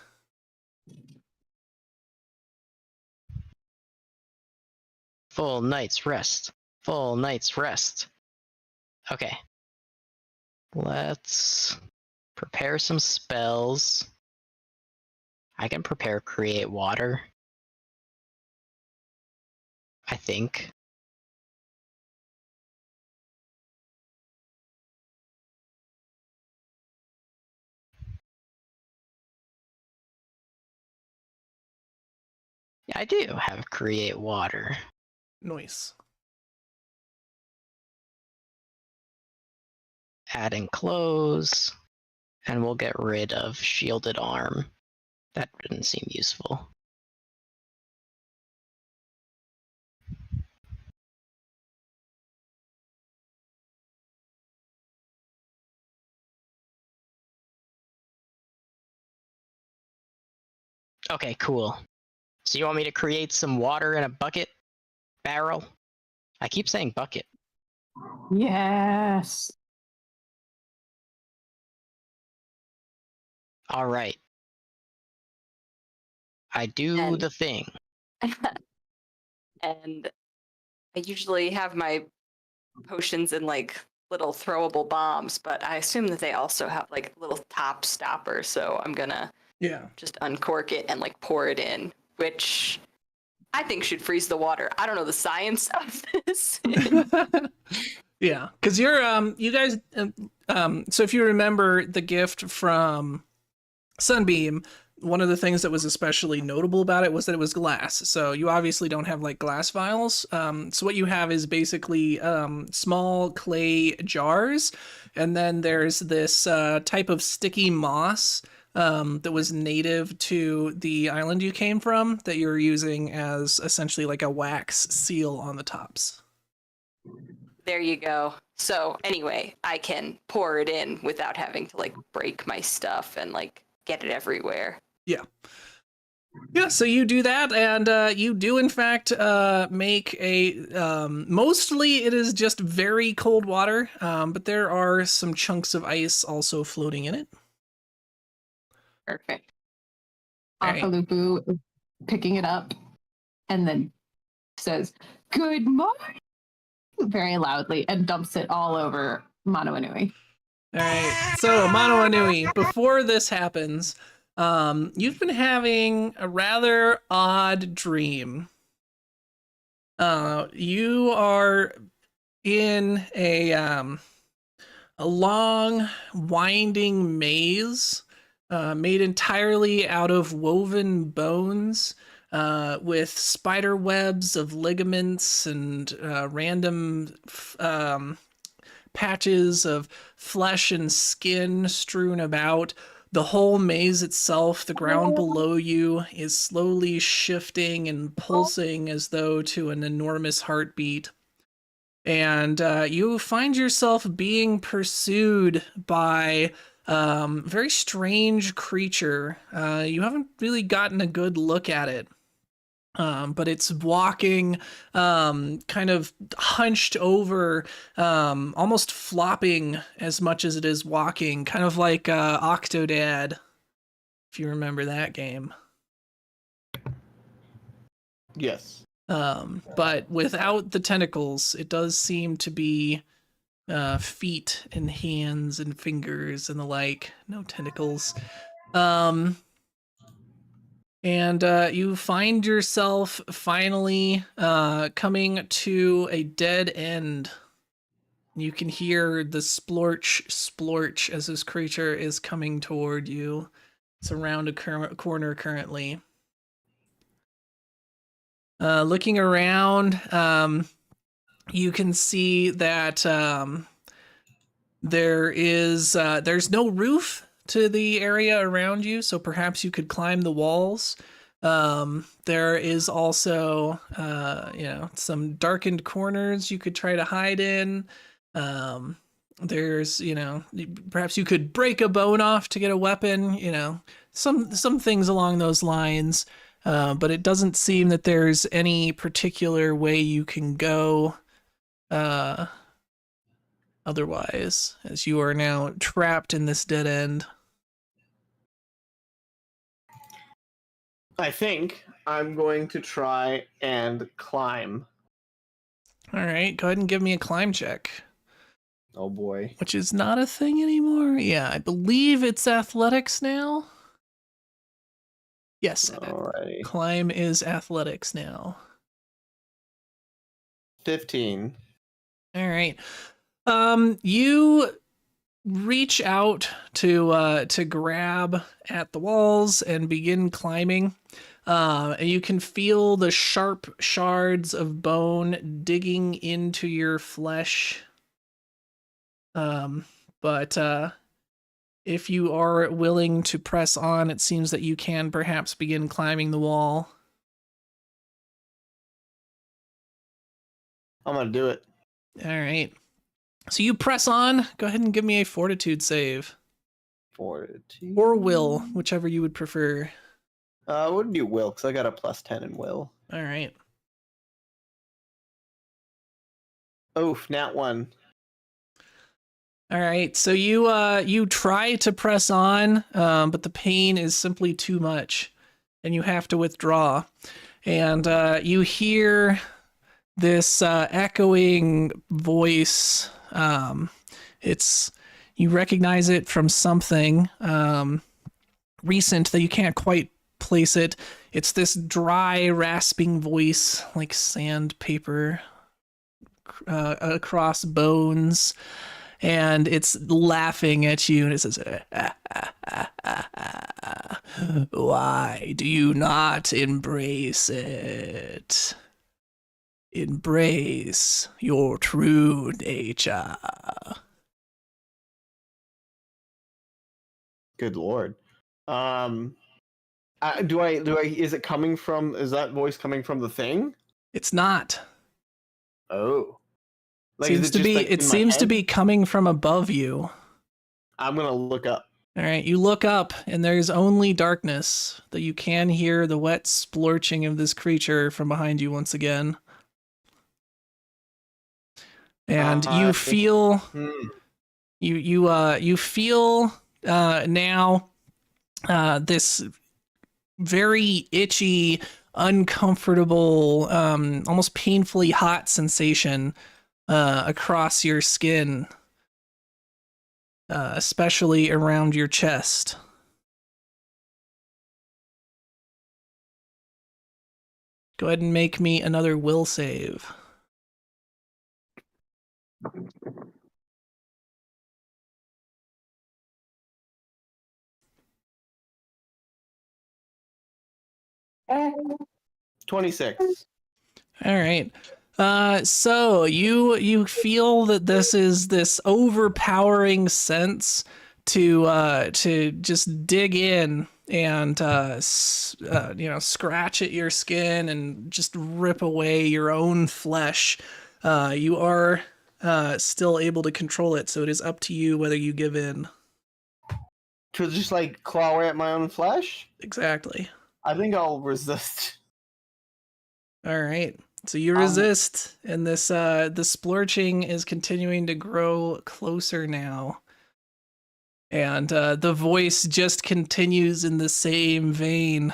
Full night's rest. Full night's rest. Okay. Let's prepare some spells. I can prepare create water. I think. Yeah, I do have create water. Nice. Adding clothes, and we'll get rid of shielded arm. That didn't seem useful. Okay, cool. So you want me to create some water in a bucket? Barrel? I keep saying bucket. Yes. All right. I do And- the thing. And I usually have my potions in like little throwable bombs, but I assume that they also have like little top stoppers, so I'm gonna Yeah. just uncork it and like pour it in, which I think should freeze the water. I don't know the science of this. Yeah, because you're you guys so if you remember the gift from Sunbeam, one of the things that was especially notable about it was that it was glass. So you obviously don't have like glass vials. So what you have is basically small clay jars, and then there's this type of sticky moss that was native to the island you came from that you're using as essentially like a wax seal on the tops. There you go. So anyway, I can pour it in without having to like break my stuff and like get it everywhere. Yeah. Yeah, so you do that, and you do in fact make a. Mostly, it is just very cold water, but there are some chunks of ice also floating in it. Perfect. All right. Akalupu is picking it up and then says, "Good morning," very loudly, and dumps it all over Manoanui. All right. So, Mano Anui, before this happens, you've been having a rather odd dream. You are in a long, winding maze made entirely out of woven bones, with spider webs of ligaments and random patches of flesh and skin strewn about. The whole maze itself, the ground below you, is slowly shifting and pulsing as though to an enormous heartbeat. And you find yourself being pursued by a very strange creature. You haven't really gotten a good look at it. But it's walking kind of hunched over, almost flopping as much as it is walking, kind of like Octodad, if you remember that game. Yes. But without the tentacles, it does seem to be feet and hands and fingers and the like. No tentacles. And you find yourself finally coming to a dead end. You can hear the splorch, splorch as this creature is coming toward you. It's around a corner currently. Looking around, you can see that there's no roof to the area around you, so perhaps you could climb the walls. There is also, some darkened corners you could try to hide in. There's, perhaps you could break a bone off to get a weapon, some things along those lines. But it doesn't seem that there's any particular way you can go otherwise, as you are now trapped in this dead end. I think I'm going to try and climb. All right, go ahead and give me a climb check. Oh boy. Which is not a thing anymore. Yeah, I believe it's athletics now. Yes, Alrighty. climb is athletics now. 15. All right. You reach out to grab at the walls and begin climbing. And you can feel the sharp shards of bone digging into your flesh. But if you are willing to press on, it seems that you can perhaps begin climbing the wall. I'm gonna do it. All right. So you press on. Go ahead and give me a fortitude save. Fortitude. Or will, whichever you would prefer. I would do will, because I got a +10 in will. All right. Oof, nat 1. All right. So you try to press on, but the pain is simply too much, and you have to withdraw. And you hear this echoing voice. You recognize it from something recent that you can't quite place it. It's this dry, rasping voice, like sandpaper across bones, and it's laughing at you, and it says, "Why do you not embrace it? Embrace your true nature." Good lord. Is it coming from, is that voice coming from the thing? It's not. Oh. Like, Seems to be. It seems to be coming from above you. I'm gonna look up. All right, you look up, and there's only darkness, though you can hear the wet splorching of this creature from behind you once again. And you feel you feel now this very itchy, uncomfortable, almost painfully hot sensation across your skin, especially around your chest. Go ahead and make me another will save. Eh, 26. All right. So you feel that this is this overpowering sense to just dig in and scratch at your skin and just rip away your own flesh. You are still able to control it, so it is up to you whether you give in. To just like claw away at my own flesh? Exactly. I think I'll resist. All right. So you resist, and this the splorching is continuing to grow closer now. And the voice just continues in the same vein.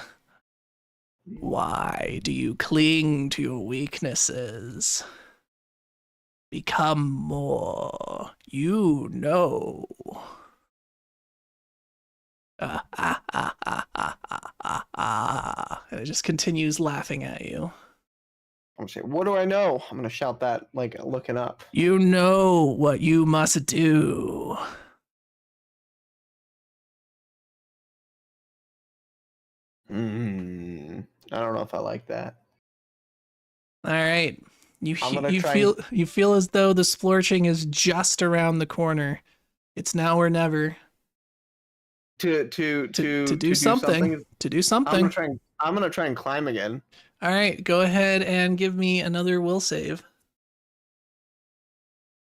Why do you cling to your weaknesses? Become more. You know. And it just continues laughing at you. I'm gonna say, what do I know? I'm gonna shout that, like looking up. You know what you must do. I don't know if I like that. All right. You I'm gonna you try feel as though the splorching is just around the corner. It's now or never. To do something. To do something. I'm gonna try and climb again. All right, go ahead and give me another will save.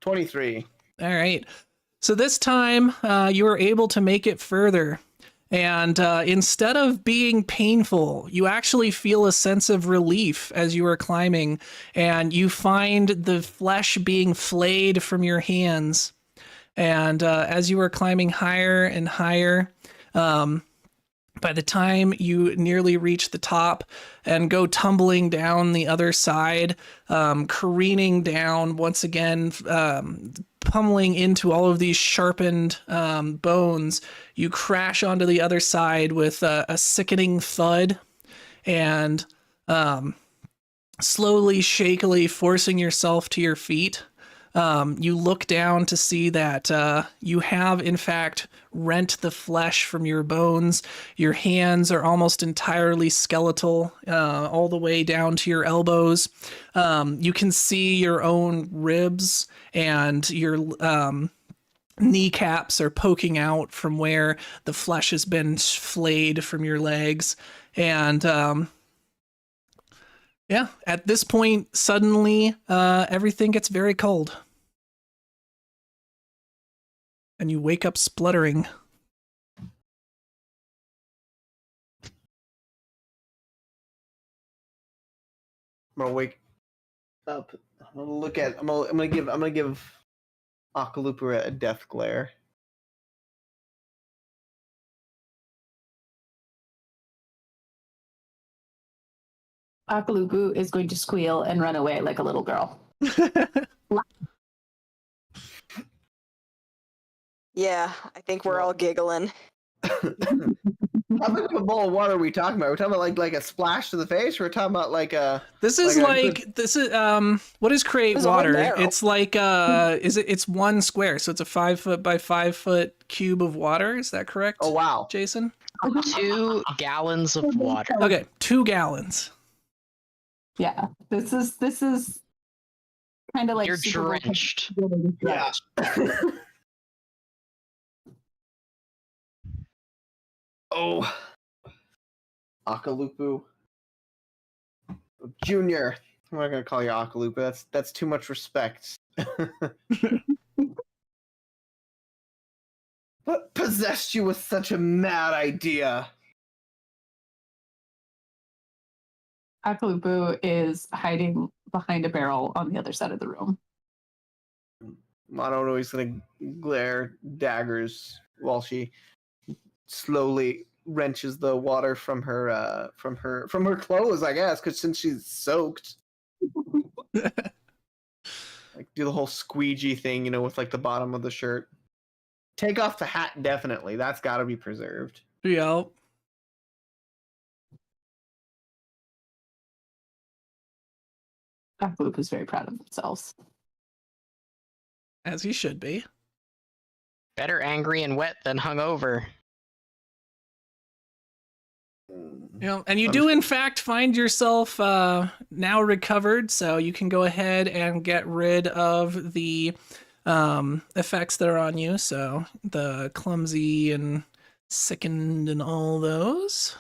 23. All right. So this time you are able to make it further. And instead of being painful, you actually feel a sense of relief as you are climbing. And you find the flesh being flayed from your hands. And as you are climbing higher and higher, by the time you nearly reach the top and go tumbling down the other side, careening down once again, pummeling into all of these sharpened bones, you crash onto the other side with a sickening thud and slowly, shakily forcing yourself to your feet. You look down to see that you have, in fact, rent the flesh from your bones. Your hands are almost entirely skeletal, all the way down to your elbows. You can see your own ribs, and your kneecaps are poking out from where the flesh has been flayed from your legs. And yeah, at this point, suddenly everything gets very cold. And you wake up spluttering. I'm gonna wake up. I'm gonna give Akalupu a death glare. Akalubu is going to squeal and run away like a little girl. Yeah, I think we're all giggling. How big of a bowl of water are we talking about? We're talking about like a splash to the face, or we're talking about like a This is what is create There's a whole water? barrel. It's like it's 1 square, so it's a 5 foot by 5 foot cube of water. Is that correct? Oh wow. Jason? 2 gallons of water. Okay, 2 gallons. Yeah, this is kind of like You're Super Bowl drenched. Yeah. Oh. Akalupu. Junior. I'm not gonna call you Akalupu. That's too much respect. But What possessed you with such a mad idea? Akalubu is hiding behind a barrel on the other side of the room. Mono is gonna glare daggers while she slowly wrenches the water from her clothes, I guess, because since she's soaked, like do the whole squeegee thing, with like the bottom of the shirt. Take off the hat, definitely. That's got to be preserved. Yep. Akalubu is very proud of themselves. As he should be. Better angry and wet than hungover. And you do in fact find yourself now recovered, so you can go ahead and get rid of the effects that are on you. So the clumsy and sickened and all those.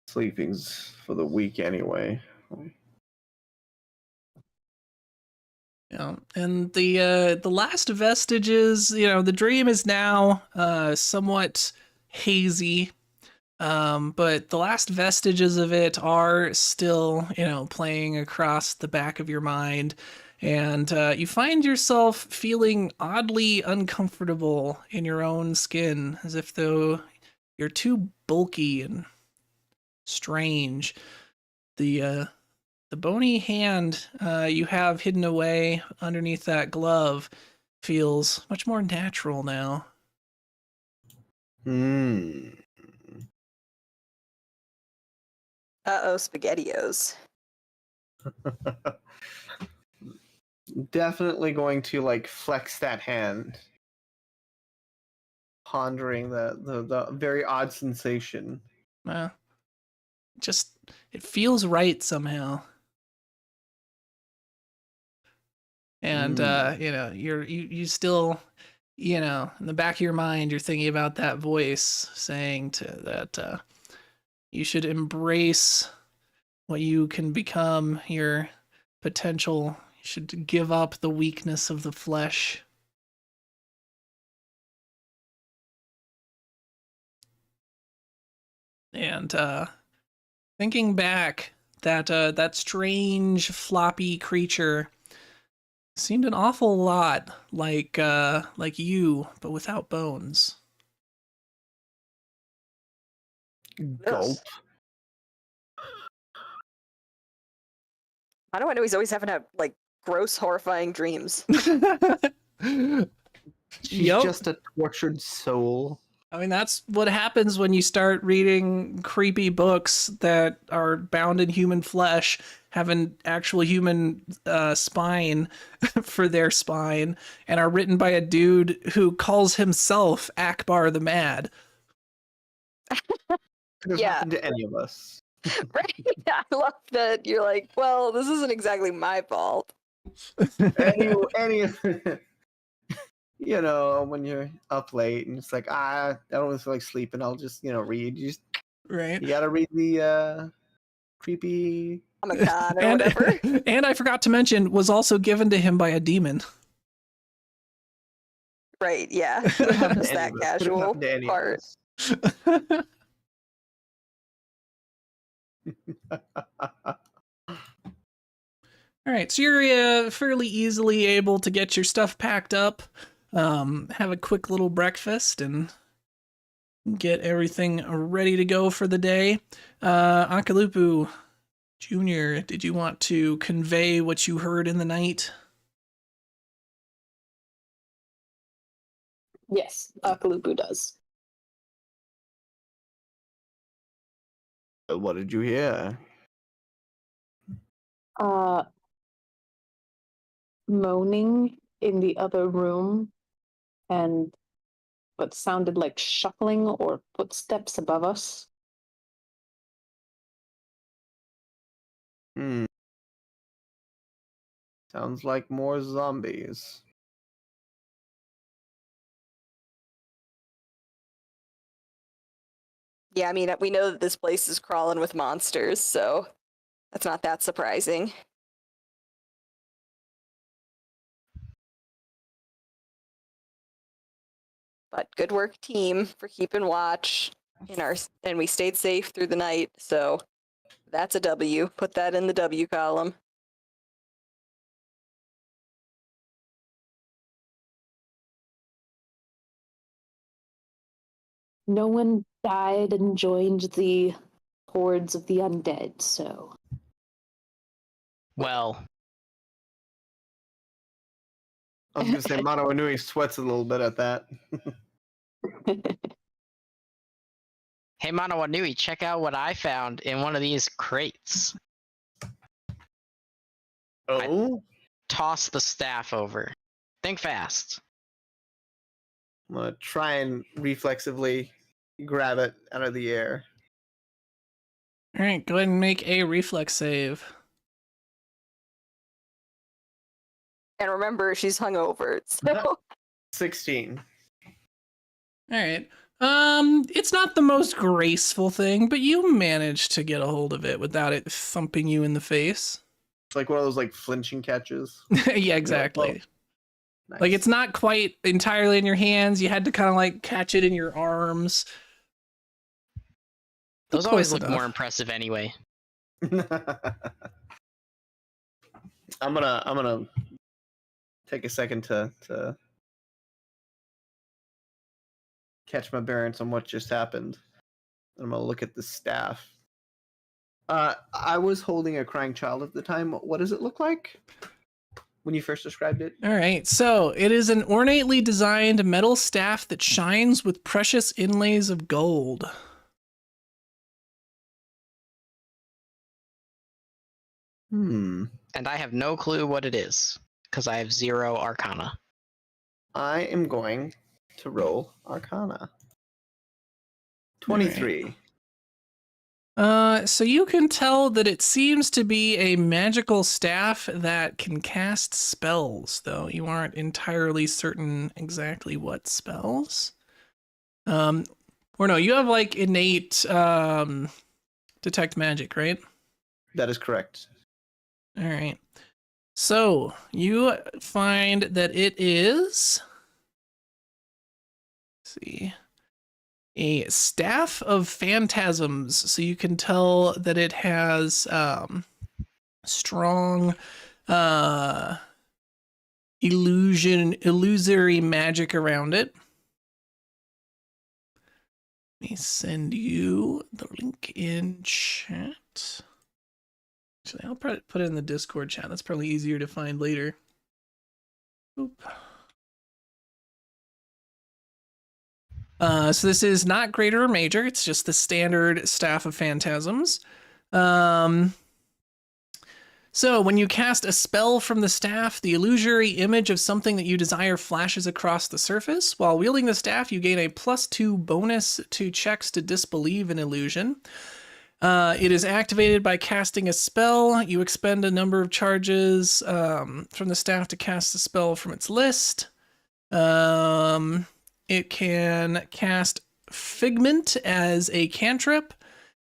Sleeping's for the weak anyway. Yeah, and the last vestiges, the dream is now somewhat hazy, but the last vestiges of it are still, playing across the back of your mind, and you find yourself feeling oddly uncomfortable in your own skin, as if though you're too bulky and strange. The bony hand you have hidden away underneath that glove feels much more natural now. Hmm. Uh-oh, SpaghettiOs. Definitely going to flex that hand, pondering the very odd sensation. Just it feels right somehow. And you still, in the back of your mind, you're thinking about that voice saying that you should embrace what you can become, your potential. You should give up the weakness of the flesh. And thinking back, that strange floppy creature seemed an awful lot like you, but without bones. Gulp. How do I know he's always having to have gross, horrifying dreams? She's just a tortured soul. I mean, that's what happens when you start reading creepy books that are bound in human flesh, have an actual human spine for their spine, and are written by a dude who calls himself Akbar the Mad. Could have happened to any of us. Right? I love that you're like, well, this isn't exactly my fault. any when you're up late and it's like, I don't really feel like sleeping, I'll just read. Right. You gotta read the creepy Comic-Con or whatever. And I forgot to mention, was also given to him by a demon. Right, yeah. Just that casual part. All right, so you're fairly easily able to get your stuff packed up, have a quick little breakfast, and get everything ready to go for the day. Akalupu Jr., did you want to convey what you heard in the night? Yes, Akalubu does. What did you hear? Moaning in the other room and what sounded like shuffling or footsteps above us. Sounds like more zombies. Yeah, I mean, we know that this place is crawling with monsters, so that's not that surprising. But good work, team, for keeping watch and we stayed safe through the night. So that's a W. Put that in the W column. No one died and joined the hordes of the undead, so. Well, I was gonna say Mono Inui sweats a little bit at that. hey Manawanui, check out what I found in one of these crates. Oh, Toss the staff over. Think fast. I'm gonna try and reflexively grab it out of the air. All right, go ahead and make a reflex save. And remember, she's hungover. So 16. All right. It's not the most graceful thing, but you managed to get a hold of it without it thumping you in the face. It's like one of those like flinching catches. Yeah, exactly. Nice. Like it's not quite entirely in your hands. You had to kind of like catch it in your arms. Those Close always look enough. more impressive anyway. I'm gonna take a second to catch my bearings on what just happened. I'm gonna look at the staff. I was holding a crying child at the time. What does it look like when you first described it? All right, so it is an ornately designed metal staff that shines with precious inlays of gold. Hmm. And I have no clue what it is, because I have 0 Arcana. I am going to roll Arcana. 23. So you can tell that it seems to be a magical staff that can cast spells, though you aren't entirely certain exactly what spells. Or no, you have like innate detect magic, right? That is correct. All right. So you find that it is, let's see, a staff of phantasms. So you can tell that it has strong illusory magic around it. Let me send you the link in chat. Actually, I'll probably put it in the Discord chat. That's probably easier to find later. Oop. So this is not greater or major. It's just the standard Staff of Phantasms. So when you cast a spell from the staff, the illusory image of something that you desire flashes across the surface. While wielding the staff, you gain a +2 bonus to checks to disbelieve an illusion. It is activated by casting a spell. You expend a number of charges from the staff to cast the spell from its list. It can cast Figment as a cantrip.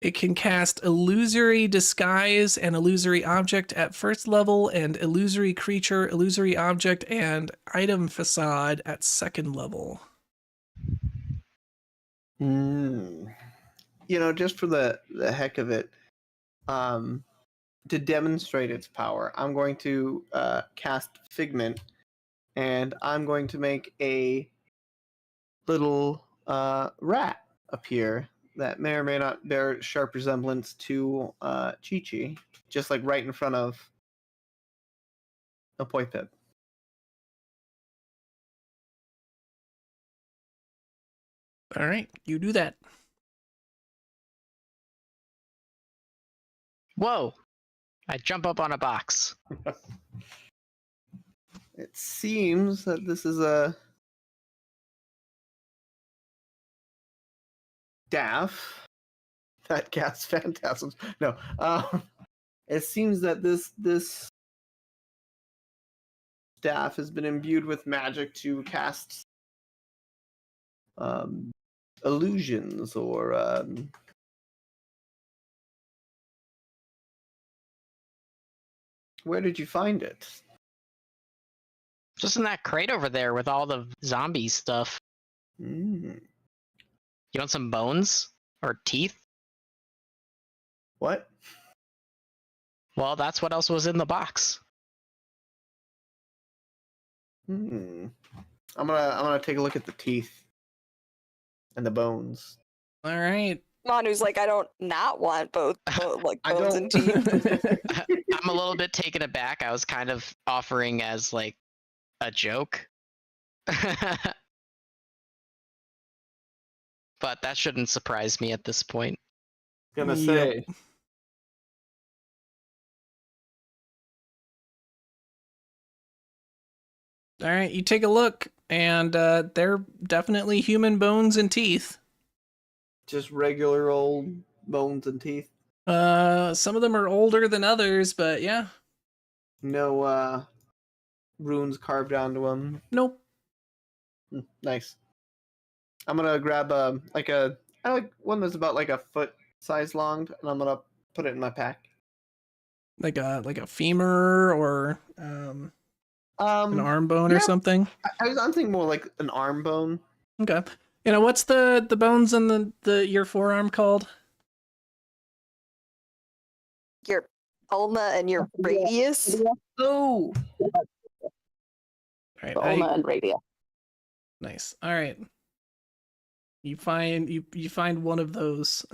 It can cast Illusory Disguise and Illusory Object at first level, and Illusory Creature, Illusory Object, and Item Facade at second level. You know, just for the heck of it, to demonstrate its power, I'm going to cast Figment, and I'm going to make a little rat appear that may or may not bear sharp resemblance to Chi-Chi, just like right in front of a Poi Pip. All right, you do that. Whoa! I jump up on a box. It seems that this is a staff that casts phantasms. No, it seems that this staff has been imbued with magic to cast illusions or where did you find it? Just in that crate over there with all the zombie stuff. Mm. You want some bones or teeth? What? Well, that's what else was in the box. Hmm. I'm gonna take a look at the teeth and the bones. All right. Manu's like, I don't not want both like I bones don't- and teeth. I'm a little bit taken aback. I was kind of offering as like a joke. But that shouldn't surprise me at this point. Gonna Yep. say. All right, you take a look, and they're definitely human bones and teeth. Just regular old bones and teeth. Some of them are older than others, but yeah. No runes carved onto them. Nope. Nice. I'm gonna grab I like one that's about like a foot size long, and I'm gonna put it in my pack. Like a femur or an arm bone or yeah. something. I'm thinking more like an arm bone. Okay. You know, what's the bones in your forearm called? Your ulna and your radius. Oh, All right. Ulna and radius. Nice. All right. You find one of those.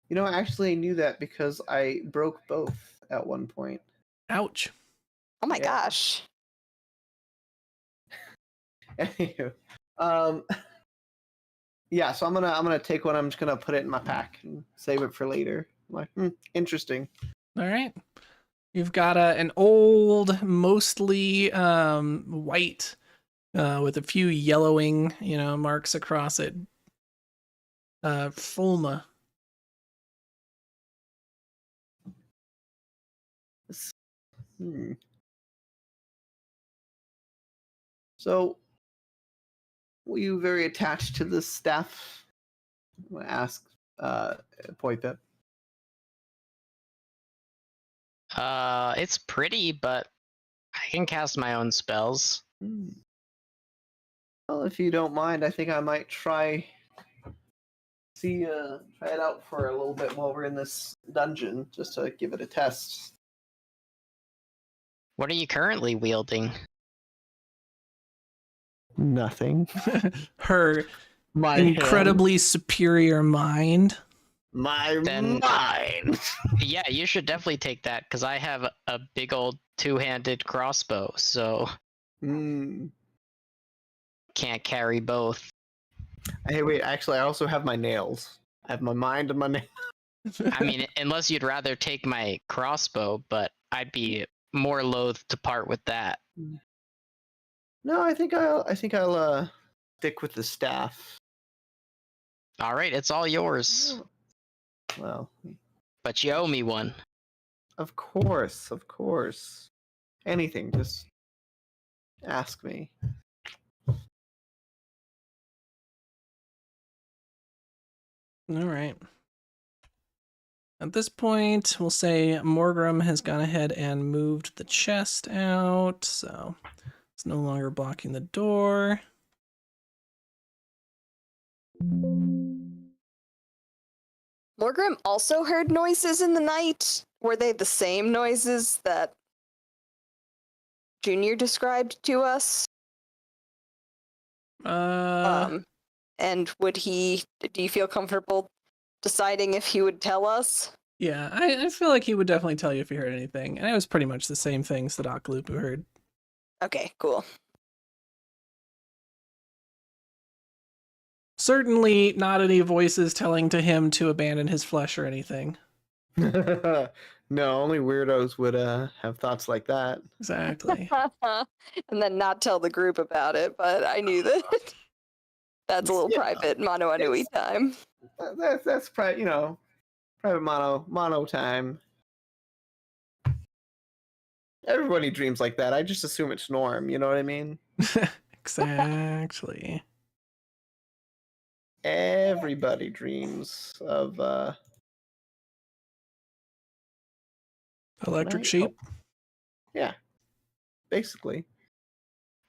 you know, actually, I knew that because I broke both at one point. Ouch. Oh my Yeah. gosh. Anywho, yeah. So I'm gonna take one. I'm just gonna put it in my pack and save it for later. I'm like, interesting. All right. You've got an old, mostly white, with a few yellowing, marks across it. Fulma. Hmm. So, were you very attached to this staff? I'm gonna ask Poipip. It's pretty, but I can cast my own spells. Hmm. Well, if you don't mind, I think I might try it out for a little bit while we're in this dungeon, just to give it a test. What are you currently wielding? Nothing. Her My incredibly superior mind. My Then- mind. Yeah, you should definitely take that because I have a big old two-handed crossbow, so Hmm. can't carry both. Hey, wait. Actually, I also have my nails. I have my mind and my nails. I mean, unless you'd rather take my crossbow, but I'd be more loath to part with that. No, I think I'll stick with the staff. All right, it's all yours, Well, but you owe me one. of course. Anything, just ask me. All right. At this point, we'll say Morgrim has gone ahead and moved the chest out, so it's no longer blocking the door. Morgrim also heard noises in the night. Were they the same noises that Junior described to us? And do you feel comfortable deciding if he would tell us? Yeah, I feel like he would definitely tell you if he heard anything, and it was pretty much the same things that Akalupu heard. Okay, cool. Certainly not any voices telling to him to abandon his flesh or anything. No, only weirdos would have thoughts like that. Exactly. And then not tell the group about it, but I knew that. That's a little Yeah, private Mono Anui time. That's private mono time. Everybody dreams like that. I just assume it's norm. You know what I mean? Exactly. Everybody dreams of Electric night. sheep. Yeah, basically.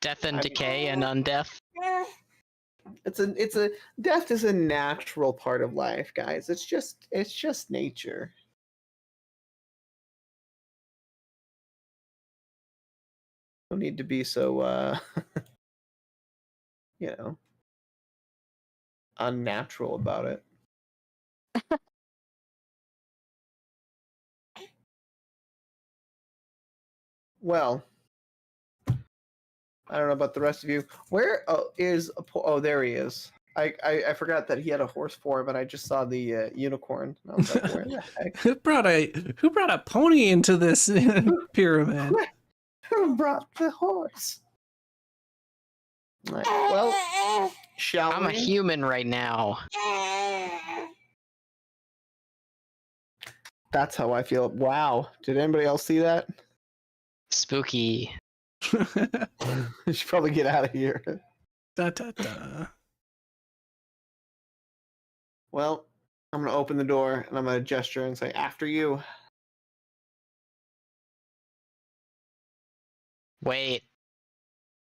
Death and I- decay and undeath. It's a death is a natural part of life, guys. It's just nature. No need to be so you know, unnatural about it. Well, I don't know about the rest of you. Where is oh, there he is. I forgot that he had a horse form, and I just saw the unicorn. And I was like, where the heck? Who brought a pony into this pyramid? Who brought the horse? Right, well, shall I'm a we? human right now. That's how I feel. Wow. Did anybody else see that? Spooky. You should probably get out of here. Da, da, da. Well, I'm going to open the door and I'm going to gesture and say, after you. Wait.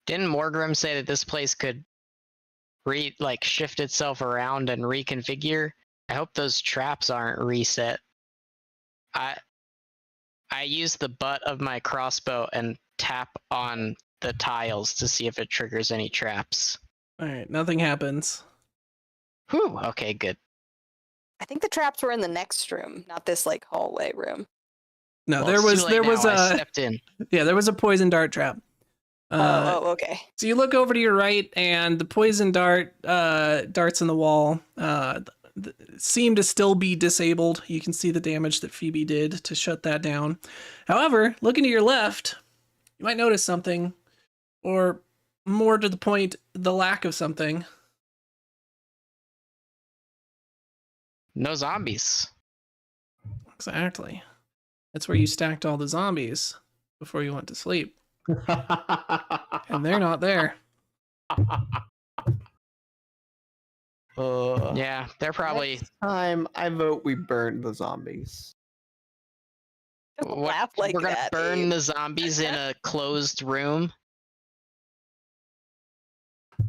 Didn't Morgrim say that this place could shift itself around and reconfigure? I hope those traps aren't reset. I use the butt of my crossbow and tap on the tiles to see if it triggers any traps. All right, nothing happens. Whew, okay, good. I think the traps were in the next room, not this like hallway room. No, Well, there it's was too late there now, was I a stepped in. yeah, there was a poison dart trap. Okay. So you look over to your right, and the poison darts in the wall seem to still be disabled. You can see the damage that Phoebe did to shut that down. However, looking to your left, you might notice something, or more to the point, the lack of something. No zombies. Exactly. That's where you stacked all the zombies before you went to sleep. And they're not there. Yeah, they're probably. Next time, I vote we burn the zombies. Don't laugh like we're gonna that, burn Abe. the zombies in a closed room.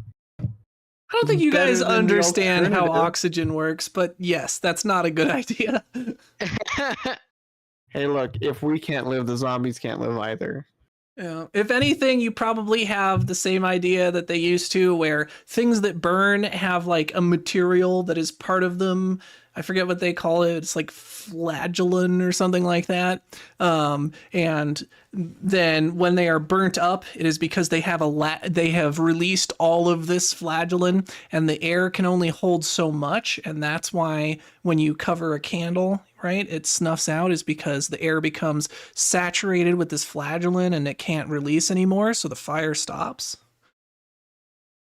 I don't think you Better guys than the understand how alternative. oxygen works, but yes, that's not a good idea. Hey, look, if we can't live, the zombies can't live either. Yeah. If anything, you probably have the same idea that they used to, where things that burn have like a material that is part of them. I forget what they call it. It's like flagellin or something like that. And then when they are burnt up, it is because they have they have released all of this flagellin, and the air can only hold so much. And that's why when you cover a candle, right, it snuffs out, is because the air becomes saturated with this flagellin and it can't release anymore. So the fire stops.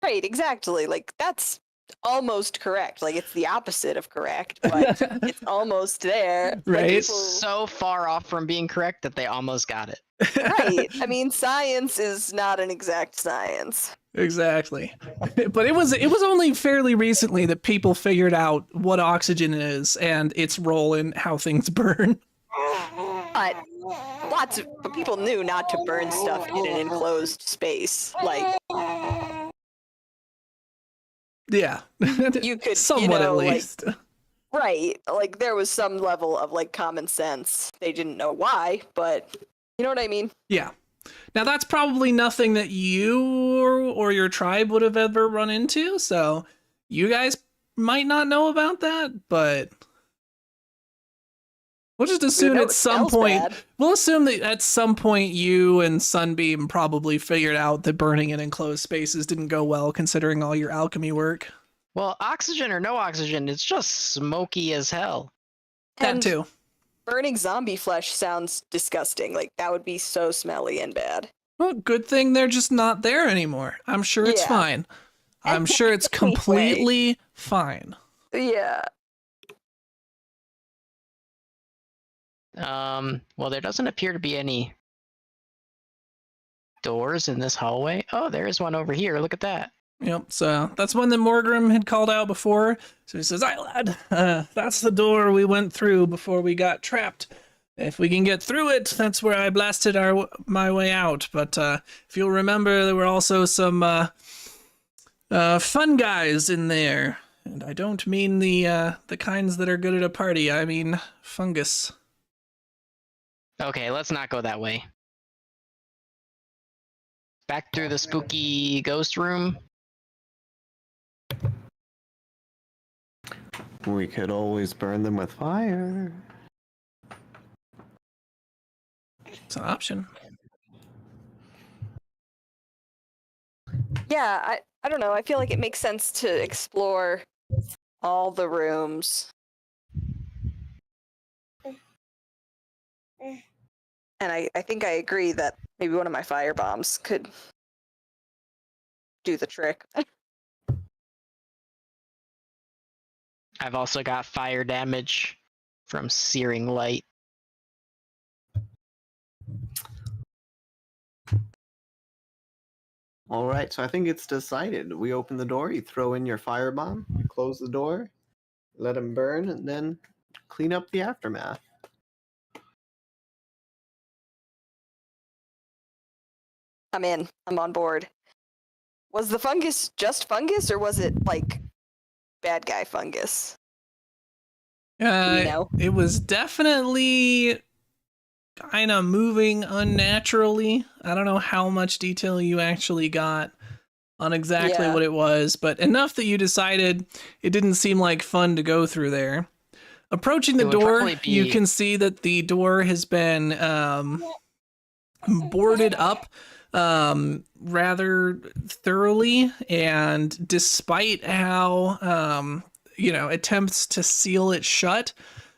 Right, exactly. Like that's almost correct. Like it's the opposite of correct, but it's almost there. Like, Right? It's people- so far off from being correct that they almost got it. right. I mean, science is not an exact science. Exactly. But it was only fairly recently that people figured out what oxygen is and its role in how things burn. But but people knew not to burn stuff in an enclosed space. Like Yeah. you could, somewhat you know, at like, least. right. Like there was some level of like common sense. They didn't know why, but you know what I mean? Yeah. Now that's probably nothing that you or your tribe would have ever run into, so you guys might not know about that, but we'll just assume know at it some smells point bad. we'll assume that at some point you and Sunbeam probably figured out that burning in enclosed spaces didn't go well considering all your alchemy work. Well, oxygen or no oxygen, it's just smoky as hell. That And too. burning zombie flesh sounds disgusting. Like that would be so smelly and bad. Well, good thing they're just not there anymore. I'm sure it's Yeah. fine. I'm sure it's Anyway. completely fine. Yeah. Well, there doesn't appear to be any doors in this hallway. Oh, there is one over here. Look at that. Yep, so that's one that Morgrim had called out before. So he says, "Aye, lad, that's the door we went through before we got trapped. If we can get through it, that's where I blasted my way out. But if you'll remember, there were also some fun guys in there. And I don't mean the kinds that are good at a party. I mean fungus. Okay, let's not go that way. Back through the spooky ghost room. We could always burn them with fire. It's an option. Yeah, I don't know. I feel like it makes sense to explore all the rooms. And I think I agree that maybe one of my fire bombs could do the trick. I've also got fire damage from searing light. All right, so I think it's decided. We open the door, you throw in your firebomb, you close the door, let them burn, and then clean up the aftermath. I'm in. I'm on board. Was the fungus just fungus, or was it like bad guy fungus? Do we know? It was definitely kind of moving unnaturally. I don't know how much detail you actually got on exactly Yeah. what it was, but enough that you decided it didn't seem like fun to go through there. Approaching the It would door, probably be- you can see that the door has been boarded up rather thoroughly, and despite how attempts to seal it shut,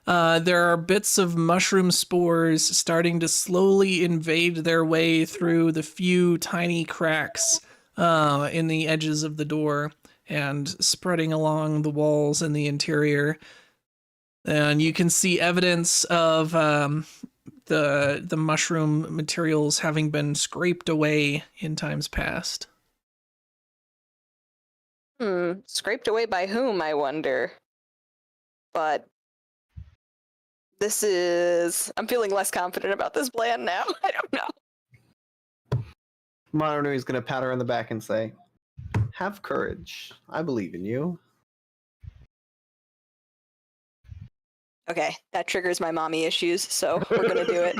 there are bits of mushroom spores starting to slowly invade their way through the few tiny cracks in the edges of the door and spreading along the walls in the interior. And you can see evidence of the mushroom materials having been scraped away in times past. Scraped away by whom, I wonder. But I'm feeling less confident about this plan now. I don't know. Mononu is going to pat her on the back and say, "Have courage. I believe in you." Okay, that triggers my mommy issues, so we're gonna do it.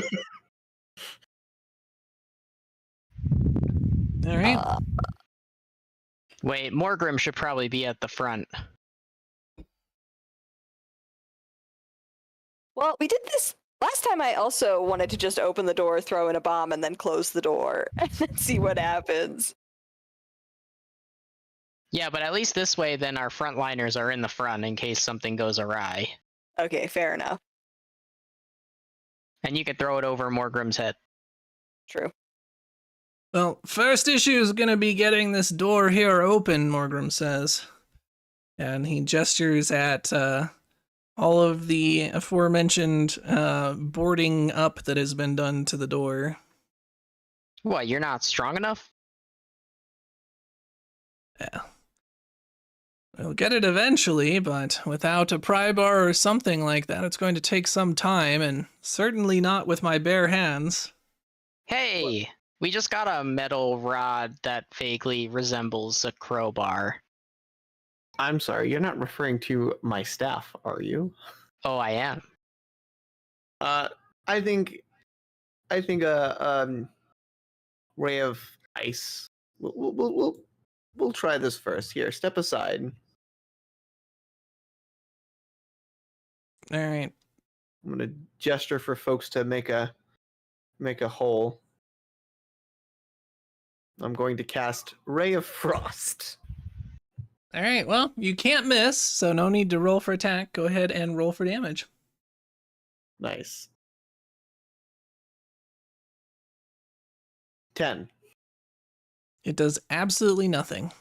All right. Wait, Morgrim should probably be at the front. Well, we did this last time. I also wanted to just open the door, throw in a bomb, and then close the door and then see what happens. Yeah, but at least this way, then our frontliners are in the front in case something goes awry. Okay, fair enough. And you could throw it over Morgrim's head. True. Well, first issue is going to be getting this door here open, Morgrim says. And he gestures at all of the aforementioned boarding up that has been done to the door. What, you're not strong enough? Yeah. We'll get it eventually, but without a pry bar or something like that, it's going to take some time, and certainly not with my bare hands. Hey, we just got a metal rod that vaguely resembles a crowbar. I'm sorry, you're not referring to my staff, are you? Oh, I am. I think a ray of ice. We'll try this first. Here, step aside. All right. I'm gonna gesture for folks to make a hole. I'm going to cast Ray of Frost. All right, well, you can't miss, so no need to roll for attack. Go ahead and roll for damage. Nice. 10. It does absolutely nothing.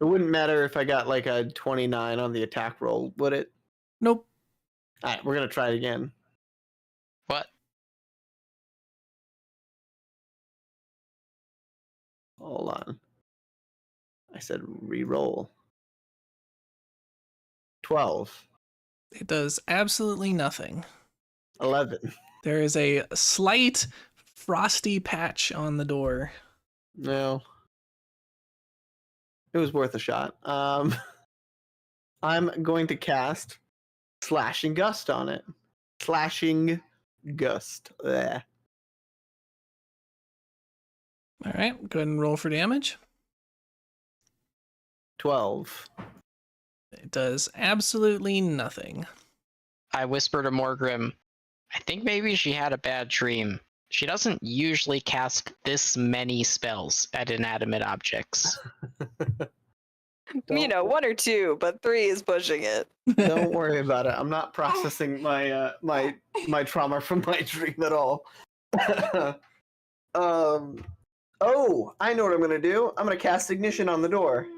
It wouldn't matter if I got like a 29 on the attack roll, would it? Nope. All right, we're gonna try it again. What? Hold on. I said re-roll. 12. It does absolutely nothing. 11. There is a slight frosty patch on the door. No. It was worth a shot. I'm going to cast Slashing Gust on it. Slashing Gust. Bleh. All right, go ahead and roll for damage. 12. It does absolutely nothing. I whisper to Morgrim, I think maybe she had a bad dream. She doesn't usually cast this many spells at inanimate objects. You know, 1 or 2, but 3 is pushing it. Don't worry about it. I'm not processing my my trauma from my dream at all. Oh, I know what I'm gonna do. I'm gonna cast Ignition on the door.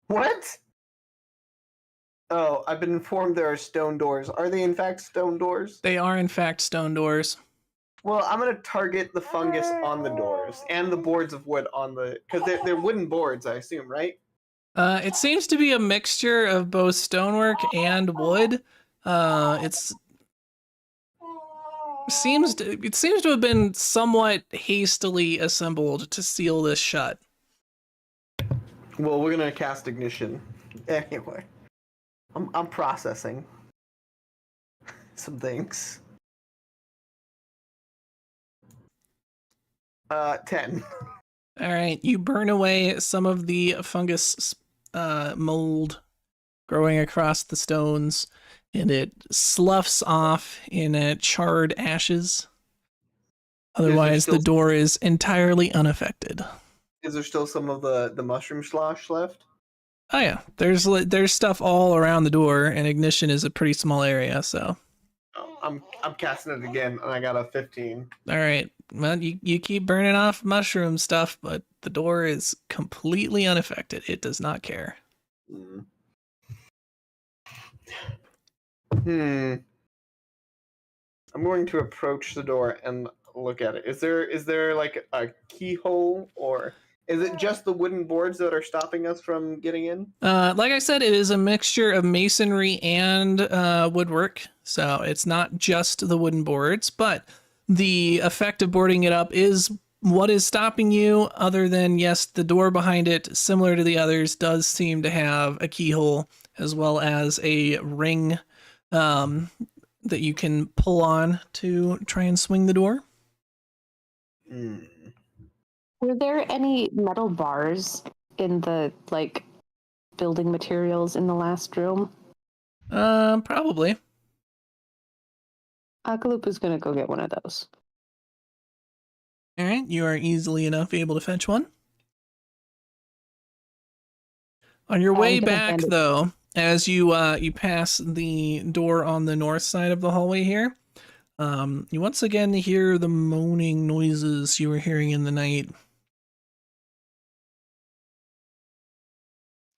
What? Oh, I've been informed there are stone doors. Are they in fact stone doors? They are in fact stone doors. Well, I'm gonna target the fungus on the doors and the boards of wood on the, because they're wooden boards, I assume, right? It seems to be a mixture of both stonework and wood. It seems to have been somewhat hastily assembled to seal this shut. Well, we're gonna cast Ignition anyway. I'm processing some things. 10. All right, you burn away some of the fungus mold growing across the stones, and it sloughs off in charred ashes. Otherwise, the still- door is entirely unaffected. Is there still some of the mushroom slosh left? Oh yeah, there's stuff all around the door, and Ignition is a pretty small area, so. Oh, I'm casting it again, and I got a 15. All right, well, you keep burning off mushroom stuff, but the door is completely unaffected. It does not care. I'm going to approach the door and look at it. Is there like a keyhole, or is it just the wooden boards that are stopping us from getting in? Like I said, it is a mixture of masonry and woodwork, so it's not just the wooden boards, but the effect of boarding it up is what is stopping you, other than, yes, the door behind it, similar to the others, does seem to have a keyhole, as well as a ring that you can pull on to try and swing the door. Were there any metal bars in the, like, building materials in the last room? Probably. Akalupa's gonna go get one of those. All right, you are easily enough able to fetch one. On your way I'm gonna back, hand it- though, as you you pass the door on the north side of the hallway here, you once again hear the moaning noises you were hearing in the night.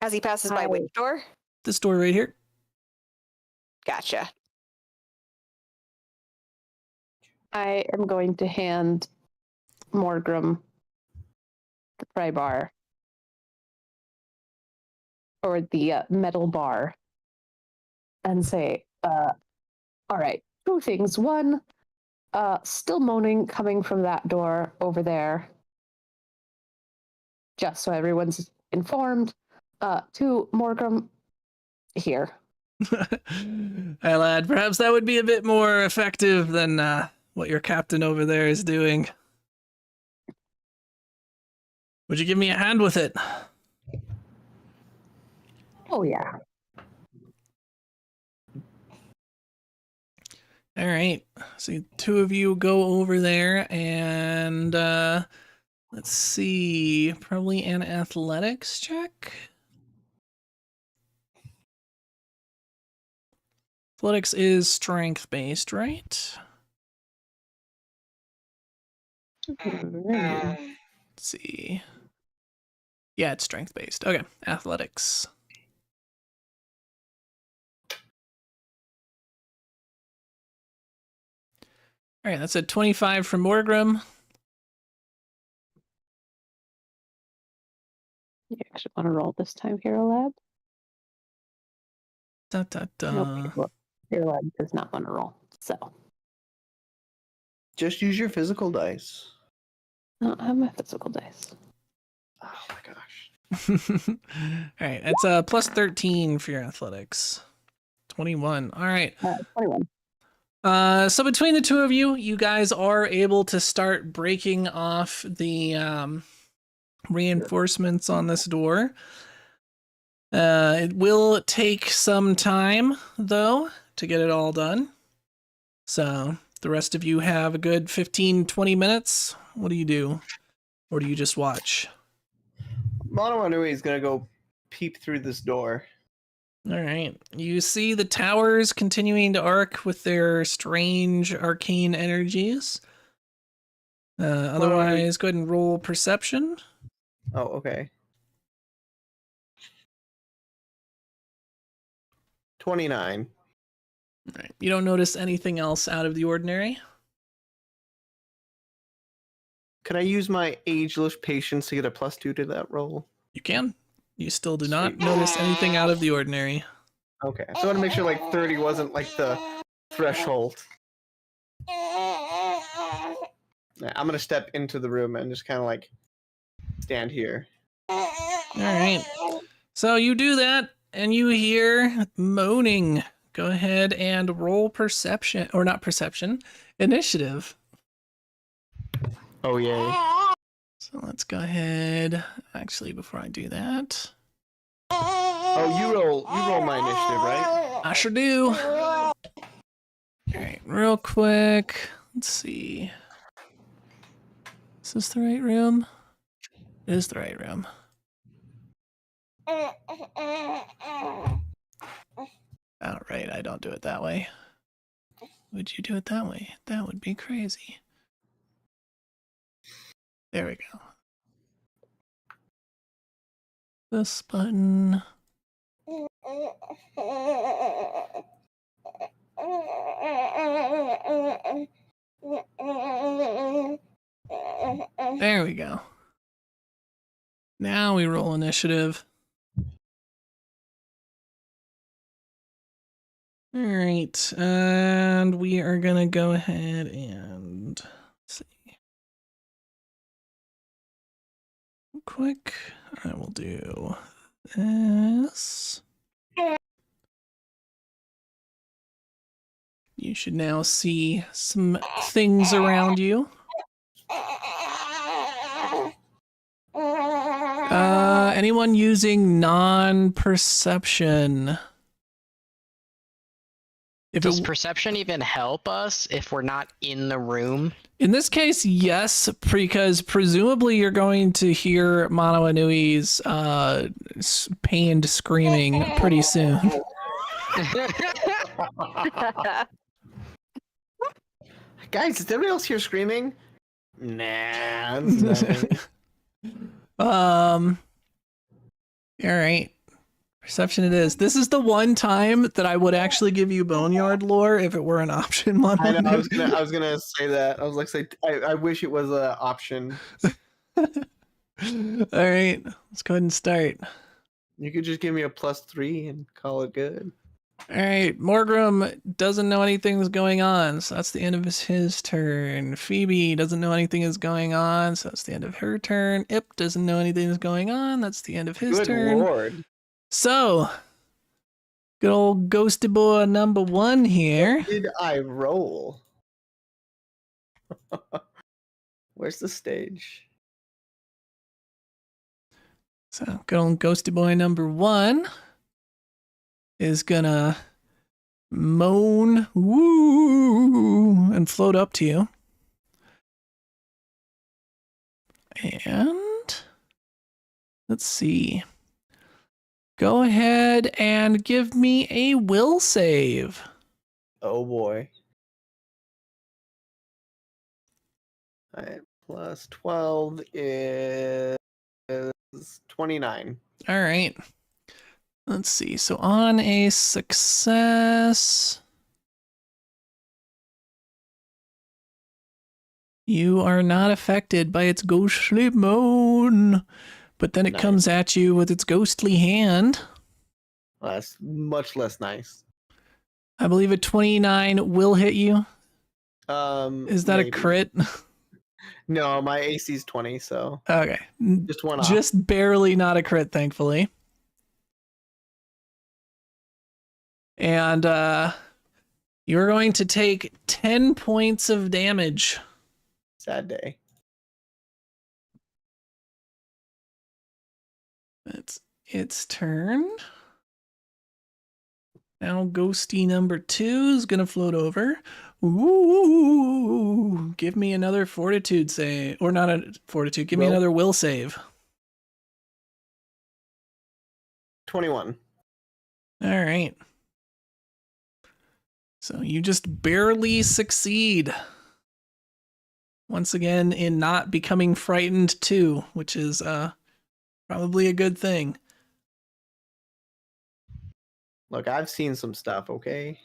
As he passes by Hi. which door? This door right here. Gotcha. I am going to hand Morgrim the pry bar. Or the metal bar. And say, all right, 2 things. 1, still moaning coming from that door over there. Just so everyone's informed. 2, Morgrim, here. Hi, lad. Perhaps that would be a bit more effective than what your captain over there is doing. Would you give me a hand with it? Oh, yeah. All right. So 2 of you go over there and let's see, probably an athletics check. Athletics is strength based, right? Let's see. Yeah, it's strength based. Okay, athletics. All right, that's a 25 from Morgrim. You actually want to roll this time, Hero Lab? Da, da, da. Nope. Hero Lab does not want to roll. So Just use your physical dice. I don't have my physical dice. Oh my gosh. All right, it's a plus 13 for your athletics. 21. All right. 21. So between the two of you, you guys are able to start breaking off the reinforcements on this door. It will take some time, though, to get it all done. So the rest of you have a good 15, 20 minutes. What do you do? Or do you just watch? Mono Anui is gonna go peep through this door. All right. You see the towers continuing to arc with their strange arcane energies. Otherwise, go ahead and roll perception. Oh, okay. 29. All right. You don't notice anything else out of the ordinary. Can I use my ageless patience to get a +2 to that roll? You can. You still do not Sweet. notice anything out of the ordinary. Okay. So I want to make sure like 30 wasn't like the threshold. Yeah, I'm gonna step into the room and just kind of like stand here. All right. So you do that, and you hear moaning. Go ahead and roll perception, or not perception, initiative. Oh yay! So let's go ahead. Actually, before I do that, Oh, you roll my initiative, right? I sure do. All right, real quick. Let's see. Is this the right room? It is the right room. All right, I don't do it that way. Would you do it that way? That would be crazy. There we go. This button. There we go. Now we roll initiative. All right, and we are gonna go ahead and see. Quick, I will do this. You should now see some things around you. Anyone using non-perception? Does perception even help us if we're not in the room? In this case, yes, because presumably you're going to hear Mono Anui's pained screaming pretty soon. Guys, is everybody else here screaming? Nah. That's All right. Perception it is. This is the one time that I would actually give you Boneyard lore if it were an option. I know. I was gonna say that. I was like, I wish it was an option. All right, let's go ahead and start. You could just give me a +3 and call it good. All right, Morgrim doesn't know anything's going on, so that's the end of his turn. Phoebe doesn't know anything is going on, so that's the end of her turn. Ip doesn't know anything is going on, that's the end of his Good turn. lord. So, good old ghosty boy number 1 here. What did I roll? Where's the stage? So, good old ghosty boy number 1 is gonna moan woo and float up to you. And let's see. Go ahead and give me a will save. Oh boy. All right, +12 is 29. All right. Let's see. So on a success, you are not affected by its ghostly moan, but then it Nice. comes at you with its ghostly hand. Well, that's much less nice. I believe a 29 will hit you. Is that a maybe. crit? No, my AC's 20, so Okay. just one off. Just barely not a crit, thankfully. And you're going to take 10 points of damage. Sad day. That's its turn. Now ghosty number 2 is going to float over. Ooh, give me another fortitude save. Or not a fortitude, give me Will? another will save. 21. All right. So you just barely succeed. Once again, in not becoming frightened too, which is probably a good thing. Look, I've seen some stuff, okay?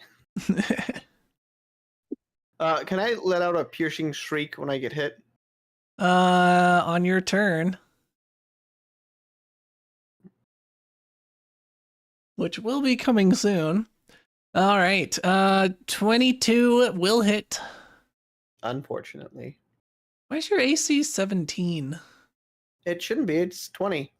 Can I let out a piercing shriek when I get hit? On your turn. Which will be coming soon. All right. 22 will hit. Unfortunately. Why is your AC 17? It shouldn't be, it's 20.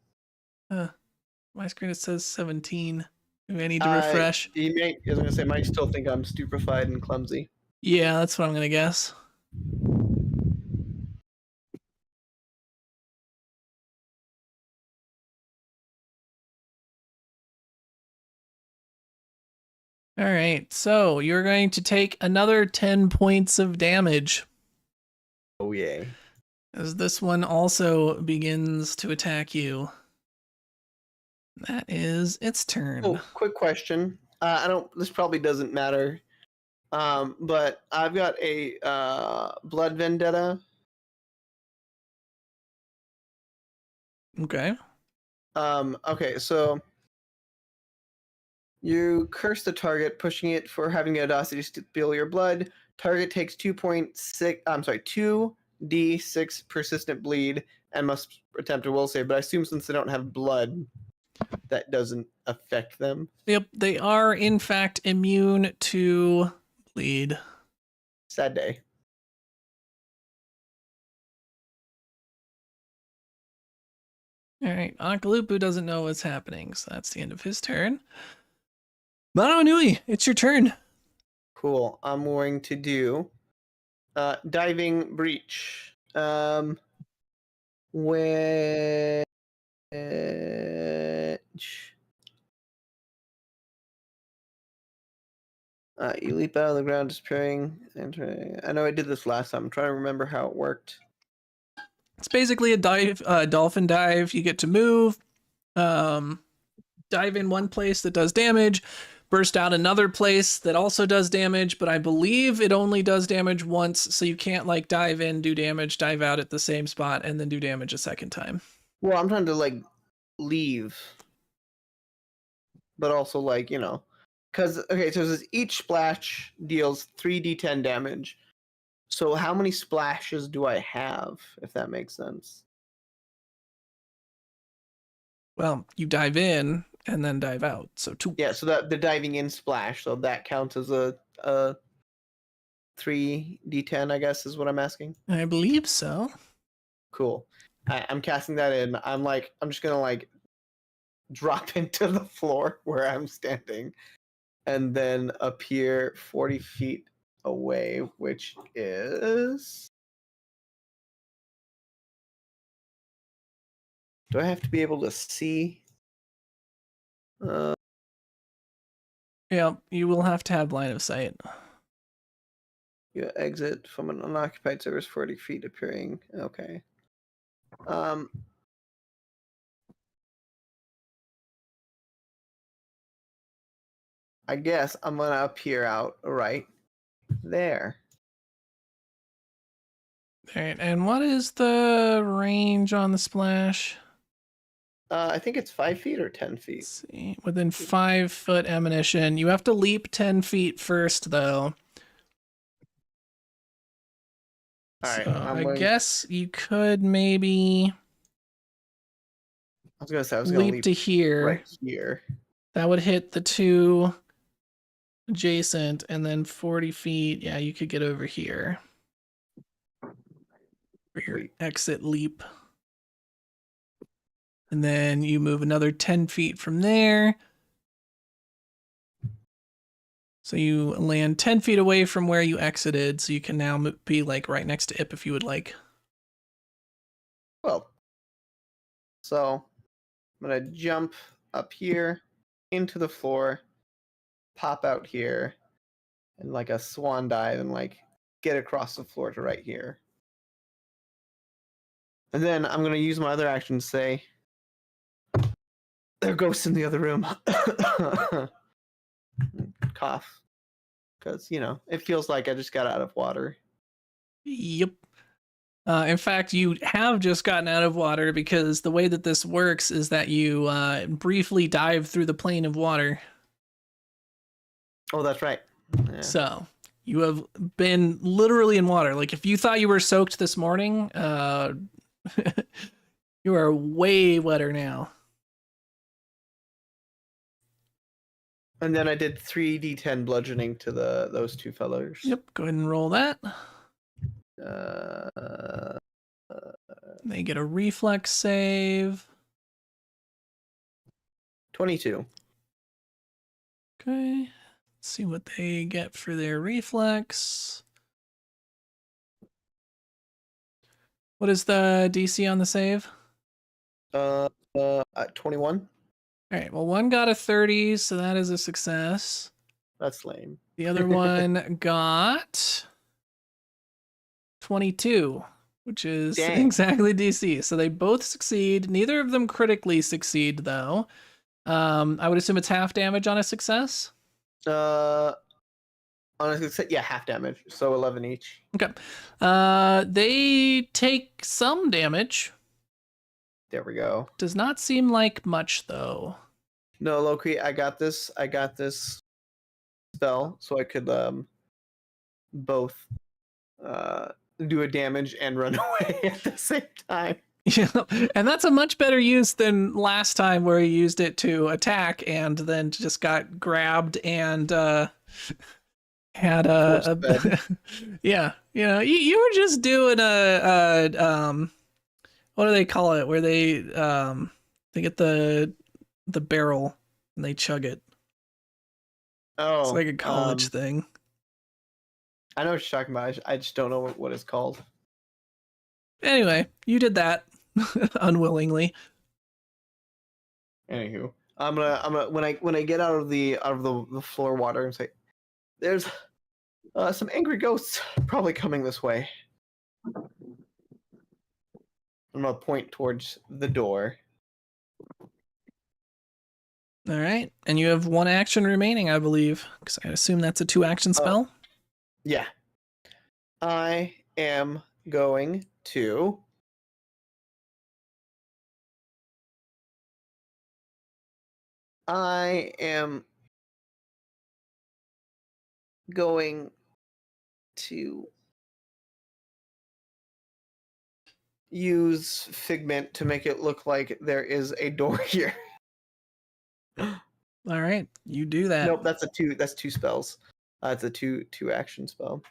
My screen it says 17. Maybe I need to refresh. I was gonna say, might still think I'm stupefied and clumsy. Yeah, that's what I'm gonna guess. All right, so you're going to take another 10 points of damage Oh yay. as this one also begins to attack you. That is its turn. Oh, quick question. This probably doesn't matter. But I've got a blood vendetta. Okay. Okay, so you curse the target, pushing it for having the audacity to spill your blood. Target takes 2d6 persistent bleed and must attempt a will save. But I assume since they don't have blood, that doesn't affect them. Yep, they are in fact immune to bleed. Sad day. All right, Ankalupu doesn't know what's happening, so that's the end of his turn. Mano Nui, it's your turn. Cool. I'm going to do diving breach. Which you leap out of the ground, disappearing. I know I did this last time. I'm trying to remember how it worked. It's basically a dolphin dive. You get to move, dive in one place that does damage, burst out another place that also does damage, but I believe it only does damage once, so you can't like dive in, do damage, dive out at the same spot, and then do damage a second time. Well, I'm trying to like leave, but also like because okay, so it says each splash deals 3d10 damage. So how many splashes do I have, if that makes sense? Well, you dive in and then dive out, so 2. Yeah, so that the diving in splash, so that counts as a 3d10, I guess, is what I'm asking. I believe so. Cool. I'm casting that in. I'm just gonna like drop into the floor where I'm standing, and then appear 40 feet away, which is. Do I have to be able to see? Yeah, you will have to have line of sight. You exit from an unoccupied surface 40 feet, appearing. Okay. I guess I'm gonna appear out right there. All right, and what is the range on the splash? I think it's 5 feet or 10 feet. Let's see, within 5-foot ammunition. You have to leap 10 feet first, though. All right, so I'm guess you could maybe I was gonna leap leap to here. right here. That would hit the 2 adjacent, and then 40 feet. Yeah, you could get over here for your Sweet. exit leap. And then you move another 10 feet from there. So you land 10 feet away from where you exited, so you can now be like right next to Ip if you would like. Well, so I'm gonna jump up here into the floor, pop out here, and like a swan dive and like get across the floor to right here. And then I'm gonna use my other action to say, there are ghosts in the other room. Cough. Because, it feels like I just got out of water. Yep. In fact, you have just gotten out of water because the way that this works is that you briefly dive through the plane of water. Oh, that's right. Yeah. So you have been literally in water. Like if you thought you were soaked this morning, you are way wetter now. And then I did 3d10 bludgeoning to those two fellows. Yep. Go ahead and roll that. Uh, They get a reflex save. 22. Okay. Let's see what they get for their reflex. What is the DC on the save? 21. All right. Well, one got a 30, so that is a success. That's lame. The other one got 22, which is Dang. exactly DC. So they both succeed. Neither of them critically succeed, though. I would assume it's half damage on a success. Honestly, yeah, half damage. So 11 each. Okay. They take some damage. There we go. Does not seem like much, though. No, Loki, I got this spell, so I could both do a damage and run away at the same time. Yeah, and that's a much better use than last time where you used it to attack and then just got grabbed and had a yeah, you were just doing a what do they call it, where they get the barrel and they chug it. Oh, It's like a college thing. I know what you're talking about. I just don't know what it's called. Anyway, you did that unwillingly. Anywho, I'm gonna when I get out of the floor water and say, there's some angry ghosts probably coming this way. I'm gonna point towards the door. All right, and you have one action remaining, I believe, because I assume that's a 2-action spell. Yeah. I am going to use Figment to make it look like there is a door here. All right, you do that. Nope, that's two spells. It's a two action spell.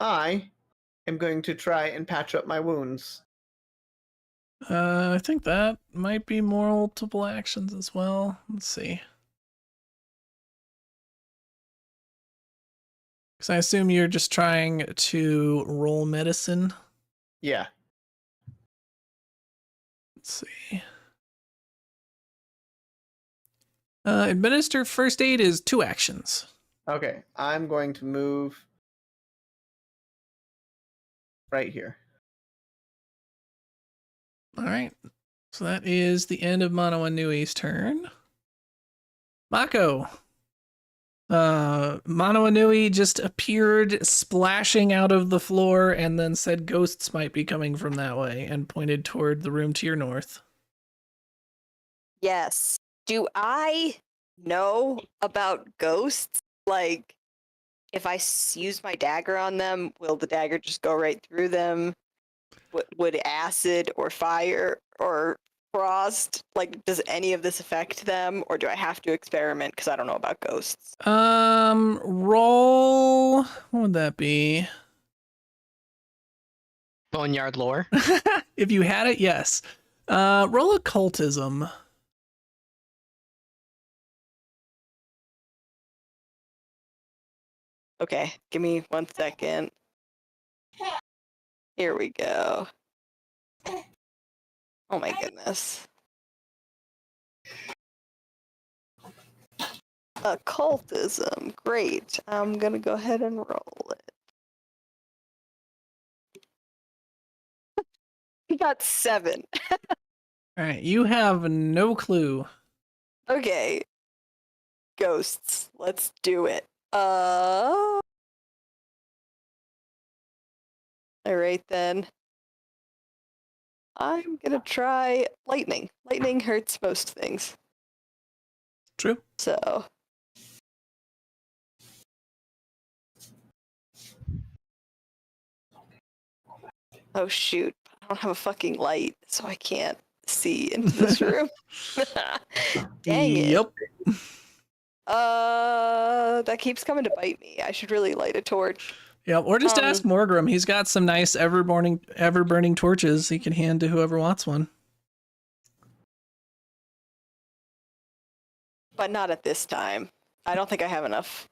I am going to try and patch up my wounds. I think that might be multiple actions as well. Let's see. Because I assume you're just trying to roll medicine. Yeah. Let's see. Administer first aid is 2 actions. Okay, I'm going to move right here. All right. So that is the end of Mono Anui's turn. Mako. Mono Anui just appeared splashing out of the floor and then said ghosts might be coming from that way and pointed toward the room to your north. Yes. Do I know about ghosts? Like, if I use my dagger on them, will the dagger just go right through them? Would acid or fire or frost, like, does any of this affect them, or do I have to experiment because I don't know about ghosts? Roll. What would that be? Boneyard lore. If you had it, yes. Roll occultism. Okay, give me 1 second. Here we go. Oh my goodness. Occultism, great. I'm gonna go ahead and roll it. We got 7. All right, you have no clue. Okay. Ghosts, let's do it. Alright then. I'm gonna try lightning. Lightning hurts most things. True. So. Oh shoot. I don't have a fucking light, so I can't see into this room. Dang it. Yep. That keeps coming to bite me. I should really light a torch. Yep. Or just ask Morgrim. He's got some nice ever burning torches he can hand to whoever wants one. But not at this time. I don't think I have enough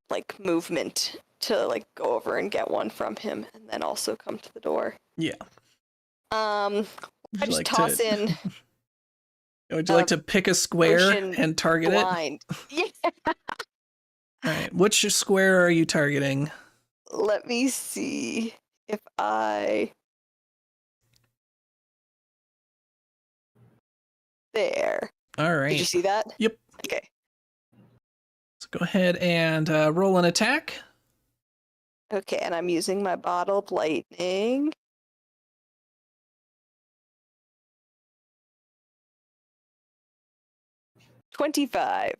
like movement to like go over and get one from him and then also come to the door. Yeah. I just toss in Would you like to pick a square ocean and target blind. it? Yeah. All right. Which square are you targeting? Let me see if I. There. All right. Did you see that? Yep. Okay. So go ahead and roll an attack. Okay, and I'm using my bottled lightning. $25.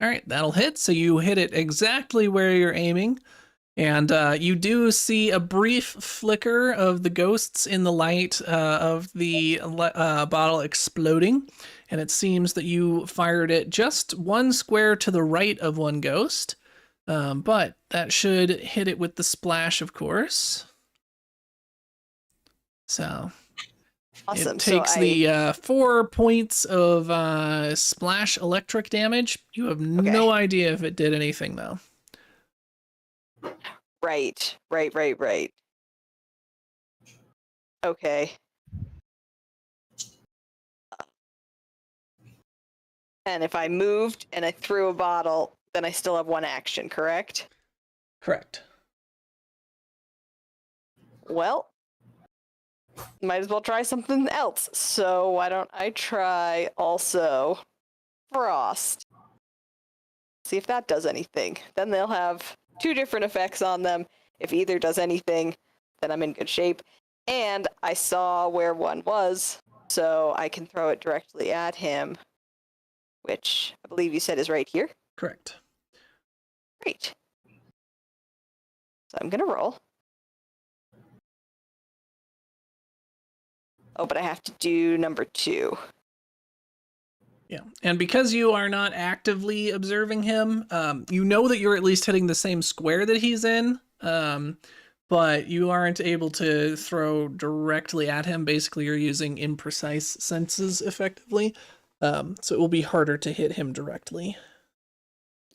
All right, that'll hit. So you hit it exactly where you're aiming. And you do see a brief flicker of the ghosts in the light of the bottle exploding. And it seems that you fired it just one square to the right of one ghost. But that should hit it with the splash, of course. So Awesome. it takes the 4 points of splash electric damage. You have no idea if it did anything, though. Right. Okay. And if I moved and I threw a bottle, then I still have one action, correct? Correct. Well, might as well try something else. So why don't I try also Frost? See if that does anything. Then they'll have 2 different effects on them. If either does anything, then I'm in good shape. And I saw where one was, so I can throw it directly at him, which I believe you said is right here. Correct. Great. So I'm gonna roll. Oh, but I have to do number 2. Yeah, and because you are not actively observing him, you know that you're at least hitting the same square that he's in, but you aren't able to throw directly at him. Basically, you're using imprecise senses effectively, so it will be harder to hit him directly.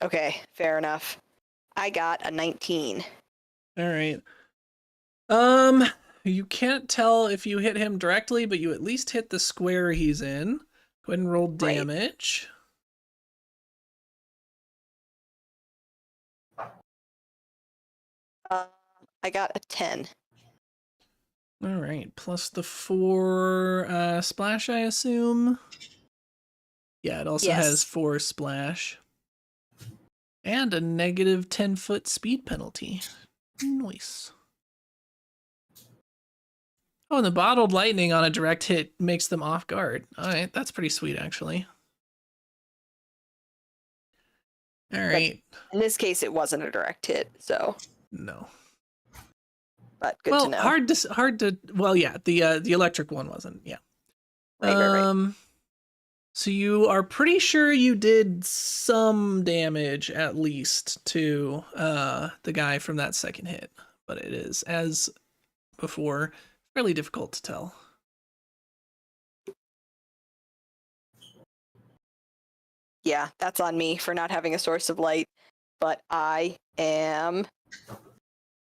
Okay, fair enough. I got a 19. All right. You can't tell if you hit him directly, but you at least hit the square he's in. Go ahead and roll damage. I got a 10. All right, plus the 4 splash, I assume. Yeah, it also has 4 splash. And a negative 10-foot speed penalty. Nice. Oh, and the bottled lightning on a direct hit makes them off guard. All right, that's pretty sweet, actually. All right. But in this case, it wasn't a direct hit, so. No. But good to know. Hard to. Well, yeah, the electric one wasn't. Yeah. Right. So you are pretty sure you did some damage at least to the guy from that second hit, but it is, as before, fairly difficult to tell. Yeah, that's on me for not having a source of light, but I am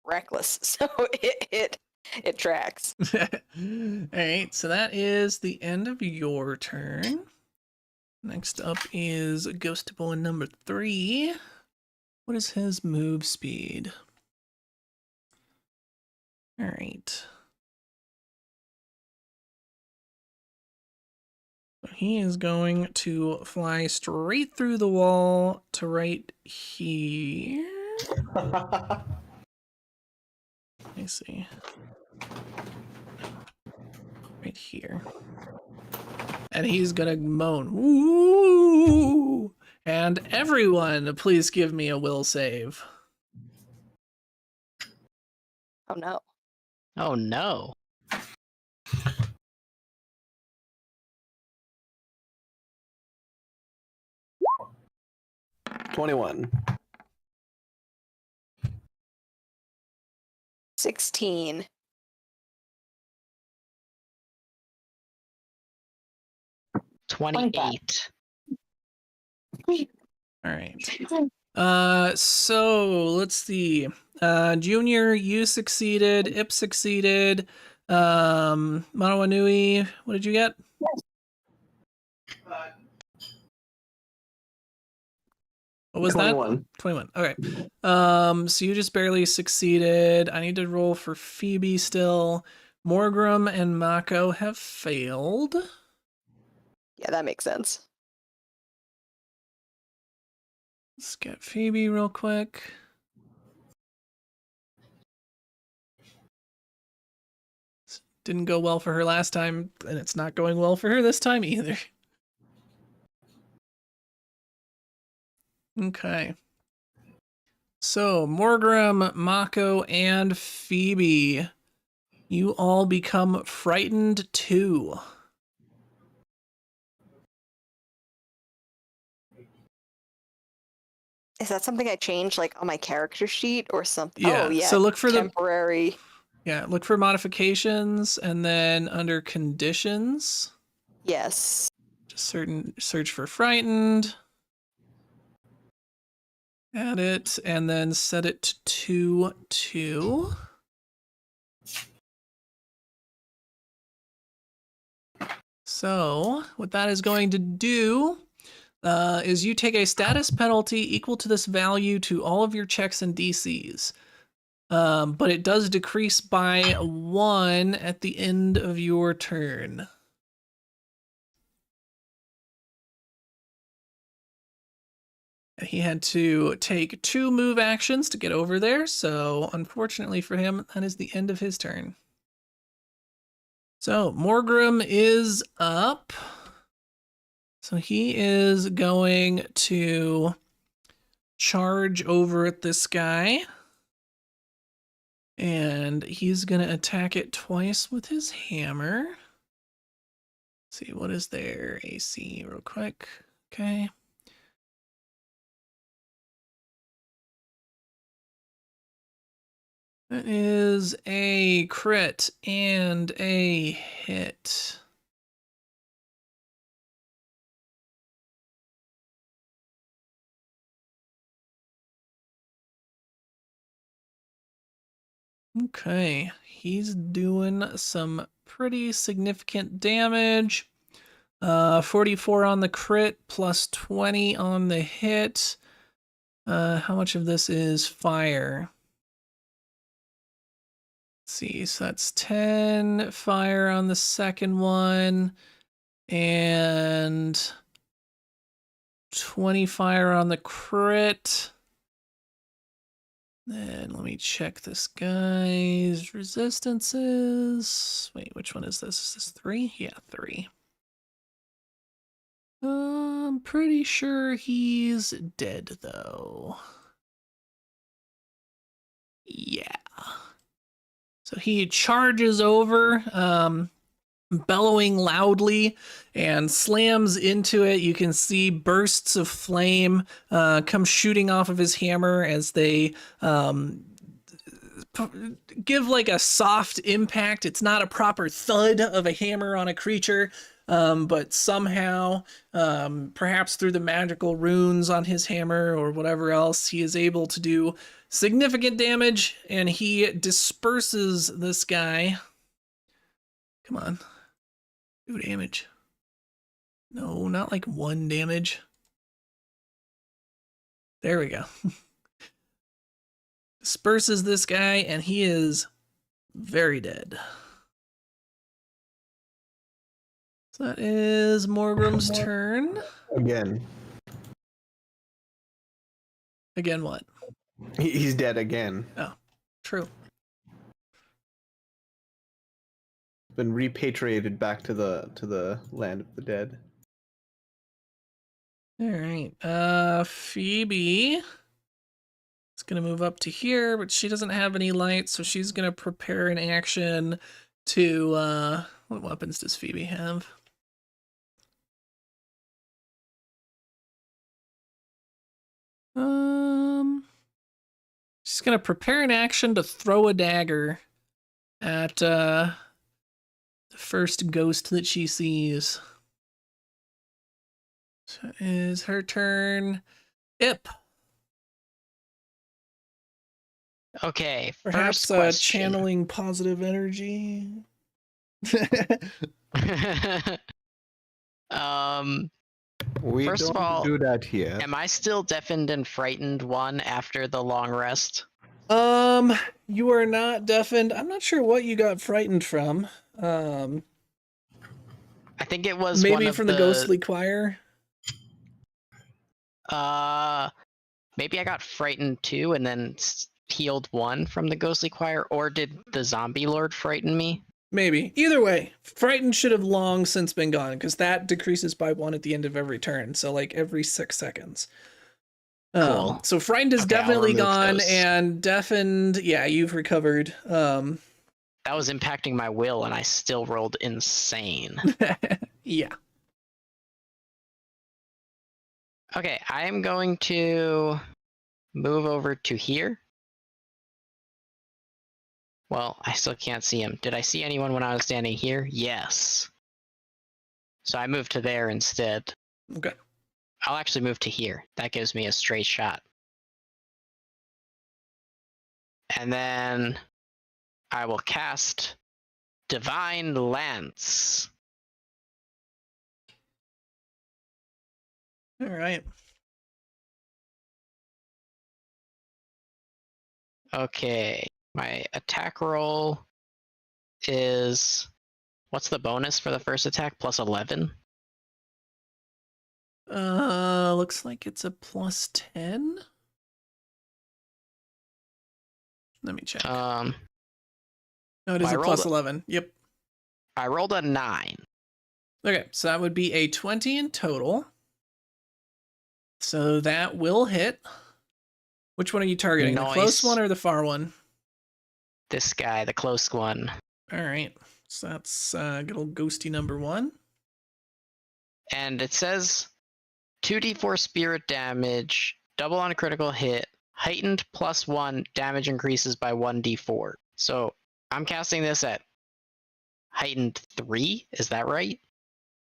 reckless, so it tracks. All right, so that is the end of your turn. Next up is Ghost Boy number 3. What is his move speed? All right. So he is going to fly straight through the wall to right here. Let me see. Right here. And he's gonna moan, "Woo!" And everyone, please give me a will save. Oh no. Oh no. $21. 16. 28. All right. So let's see. Junior, you succeeded. Ip succeeded. Manawanui, what did you get? What was 21. that? 21. Okay. So you just barely succeeded. I need to roll for Phoebe still. Morgrim and Mako have failed. Yeah, that makes sense. Let's get Phoebe real quick. Didn't go well for her last time, and it's not going well for her this time either. Okay. So, Morgrim, Mako, and Phoebe, you all become frightened too. Is that something I changed like on my character sheet or something? Yeah. Oh yeah. So look for temporary. look for modifications, and then under conditions, Yes. just search for frightened. Add it, and then set it to 2. So what that is going to do is you take a status penalty equal to this value to all of your checks and DCs. But it does decrease by 1 at the end of your turn. He had to take 2 move actions to get over there, so unfortunately for him, that is the end of his turn. So Morgrim is up. So he is going to charge over at this guy. And he's going to attack it twice with his hammer. Let's see, what is their AC real quick? Okay. That is a crit and a hit. Okay, he's doing some pretty significant damage. 44 on the crit plus 20 on the hit. How much of this is fire? Let's see, so that's 10 fire on the second one, and 20 fire on the crit. Then let me check this guy's resistances. Wait, which one is this? Is this 3? Yeah, 3. I'm pretty sure he's dead, though. Yeah. So he charges over. bellowing loudly and slams into it. You can see bursts of flame come shooting off of his hammer as they give like a soft impact. It's not a proper thud of a hammer on a creature, but somehow, perhaps through the magical runes on his hammer or whatever else, he is able to do significant damage, and he disperses this guy. Come on. 2 damage. No, not like 1 damage. There we go. Disperses this guy, and he is very dead. So that is Morgrum's turn. Again. Again, what? He's dead again. Oh, true. Been repatriated back to the land of the dead. All right. Phoebe is going to move up to here, but she doesn't have any light, so she's going to prepare an action to, what weapons does Phoebe have? She's going to prepare an action to throw a dagger at, the first ghost that she sees. So it is her turn. Ip. Okay, Perhaps first question. channeling positive energy. We First of don't all, do that here. am I still deafened and frightened 1 after the long rest? You are not deafened. I'm not sure what you got frightened from. I think it was Maybe one of from the ghostly choir. Maybe I got frightened 2 and then healed 1 from the ghostly choir, or did the zombie lord frighten me? Maybe. Either way, frightened should have long since been gone, because that decreases by 1 at the end of every turn. So like every 6 seconds. Cool. So frightened is Okay, I'll definitely remove gone, those. and deafened, yeah, you've recovered. That was impacting my will, and I still rolled insane. Yeah. Okay, I am going to move over to here. Well, I still can't see him. Did I see anyone when I was standing here? Yes. So I moved to there instead. Okay. I'll actually move to here. That gives me a straight shot. And then I will cast Divine Lance. All right. Okay, my attack roll is... What's the bonus for the first attack? Plus 11? Looks like it's a plus 10. Let me check. No, it is I a plus rolled 11. Yep. I rolled a 9. Okay, so that would be a 20 in total. So that will hit. Which one are you targeting? The close Nice. one or the far one? This guy, the close one. All right. So that's good old ghosty number 1. And it says 2d4 spirit damage, double on a critical hit, heightened plus 1, damage increases by 1d4. So I'm casting this at heightened 3, is that right?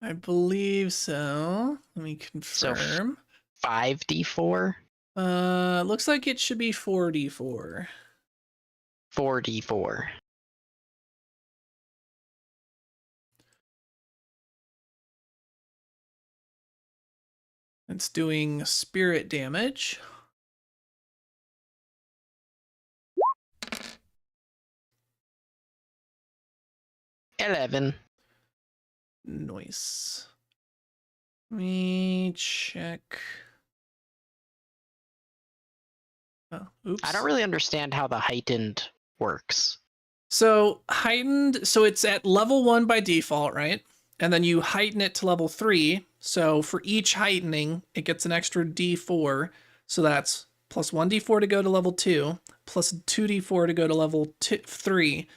I believe so. Let me confirm. 5d4? Looks like it should be 4d4. 4d4. It's doing spirit damage. $11. Nice. Let me check. Oh, oops. I don't really understand how the heightened works. So heightened, so it's at level 1 by default, right? And then you heighten it to level 3. So for each heightening, it gets an extra d4. So that's plus 1d4 to go to level 2, plus 2d4 to go to level 3.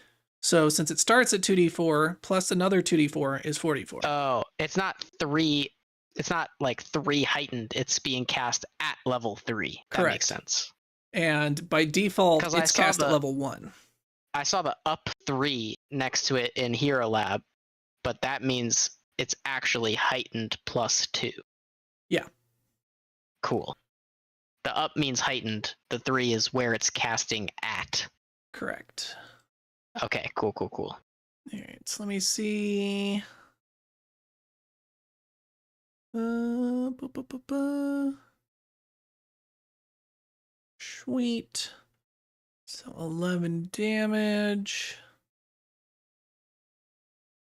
So since it starts at 2d4 plus another 2d4 is 4d4. Oh, it's not 3. It's not like 3 heightened. It's being cast at level 3. That makes Correct. sense. And by default, 'Cause I it's saw cast at the- level 1. I saw the up 3 next to it in Hero Lab, but that means it's actually heightened plus 2. Yeah. Cool. The up means heightened. The 3 is where it's casting at. Correct. Okay, cool. All right, so let me see. Sweet. So 11 damage.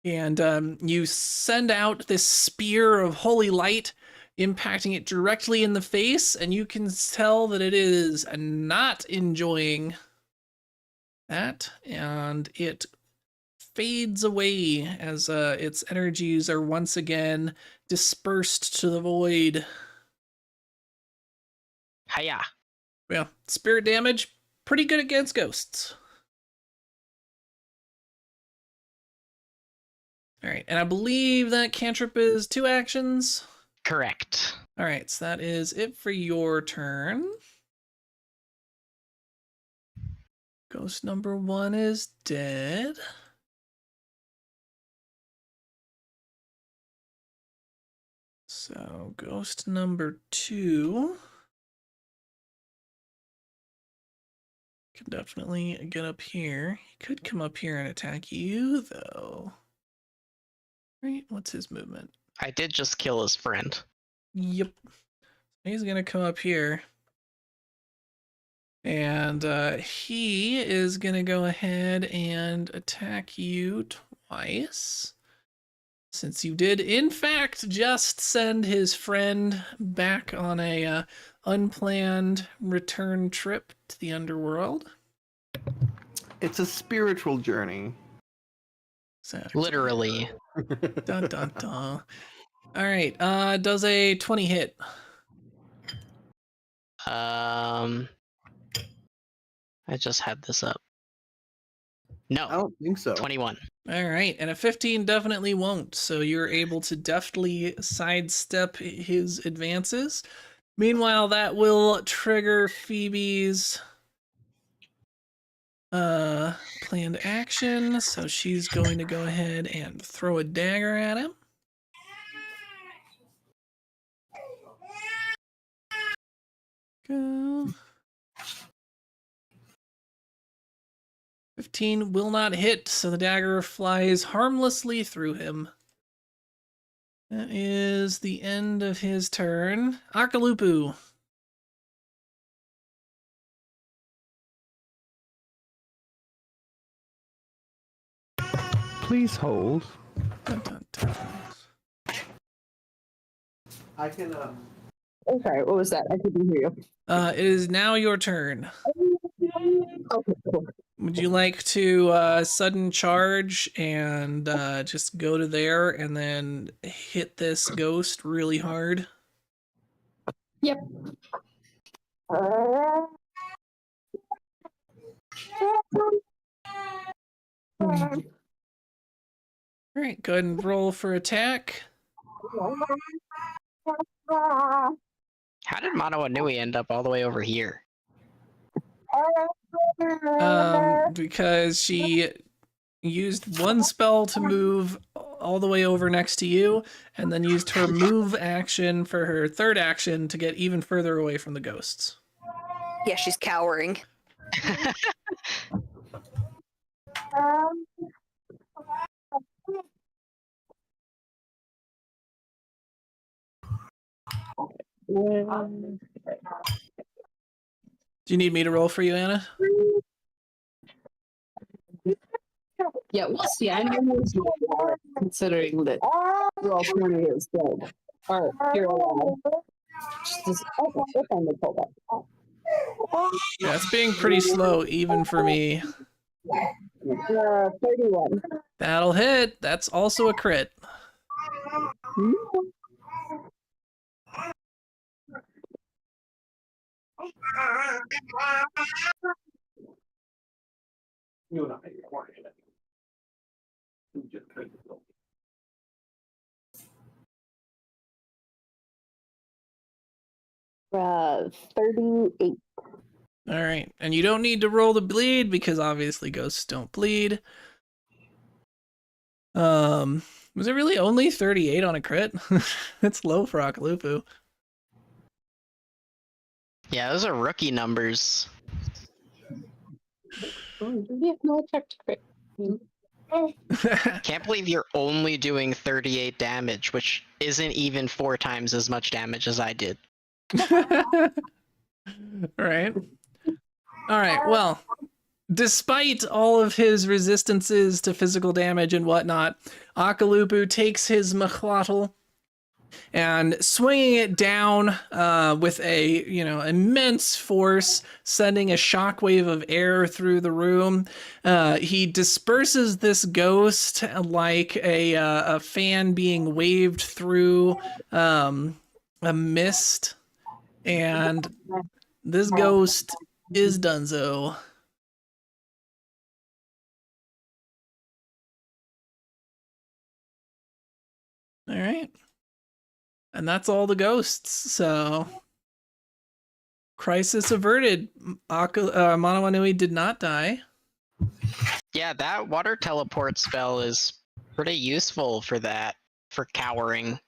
And you send out this spear of holy light, impacting it directly in the face, and you can tell that it is not enjoying that, and it fades away as its energies are once again dispersed to the void. Hiya. Well, spirit damage, pretty good against ghosts. All right, and I believe that cantrip is 2 actions. Correct. All right, so that is it for your turn. Ghost number 1 is dead. So ghost number 2 can definitely get up here. He could come up here and attack you, though. Right, what's his movement? I did just kill his friend. Yep. He's gonna come up here. And he is gonna go ahead and attack you twice. Since you did, in fact, just send his friend back on a unplanned return trip to the underworld. It's a spiritual journey. Exactly. Literally. Dun dun dun. All right. Does a 20 hit? I just had this up. No. I don't think so. 21. All right, and a 15 definitely won't. So you're able to deftly sidestep his advances. Meanwhile, that will trigger Phoebe's planned action. So she's going to go ahead and throw a dagger at him. Go. 15 will not hit, so the dagger flies harmlessly through him. That is the end of his turn. Akalupu. Please hold. Dun, dun, dun. I can. Oh, sorry, what was that? I couldn't hear you. It is now your turn. Okay, cool. Would you like to sudden charge and just go to there and then hit this ghost really hard? Yep. All right, go ahead and roll for attack. How did Mono Anui end up all the way over here? Because she used one spell to move all the way over next to you, and then used her move action for her third action to get even further away from the ghosts. Yeah, she's cowering. Do you need me to roll for you, Anna? Yeah, we'll see. I know it's more considering that Roll20 is dead. Or Hero Lab. Just, what time they pulled up? Yeah, it's being pretty slow even for me. 31. That'll hit. That's also a crit. Uh, 38. All right, and you don't need to roll the bleed because obviously ghosts don't bleed. Was it really only 38 on a crit? That's low for Akalupu. Yeah, those are rookie numbers. Yeah, no, I checked crit. Can't believe you're only doing 38 damage, which isn't even 4 times as much damage as I did. Right. All right. Well, despite all of his resistances to physical damage and whatnot, Akalupu takes his Machwatl and swinging it down with a immense force, sending a shockwave of air through the room. He disperses this ghost like a fan being waved through a mist, and this ghost is donezo. All right. And that's all the ghosts. So, crisis averted. Manawanui did not die. Yeah, that water teleport spell is pretty useful for that, for cowering.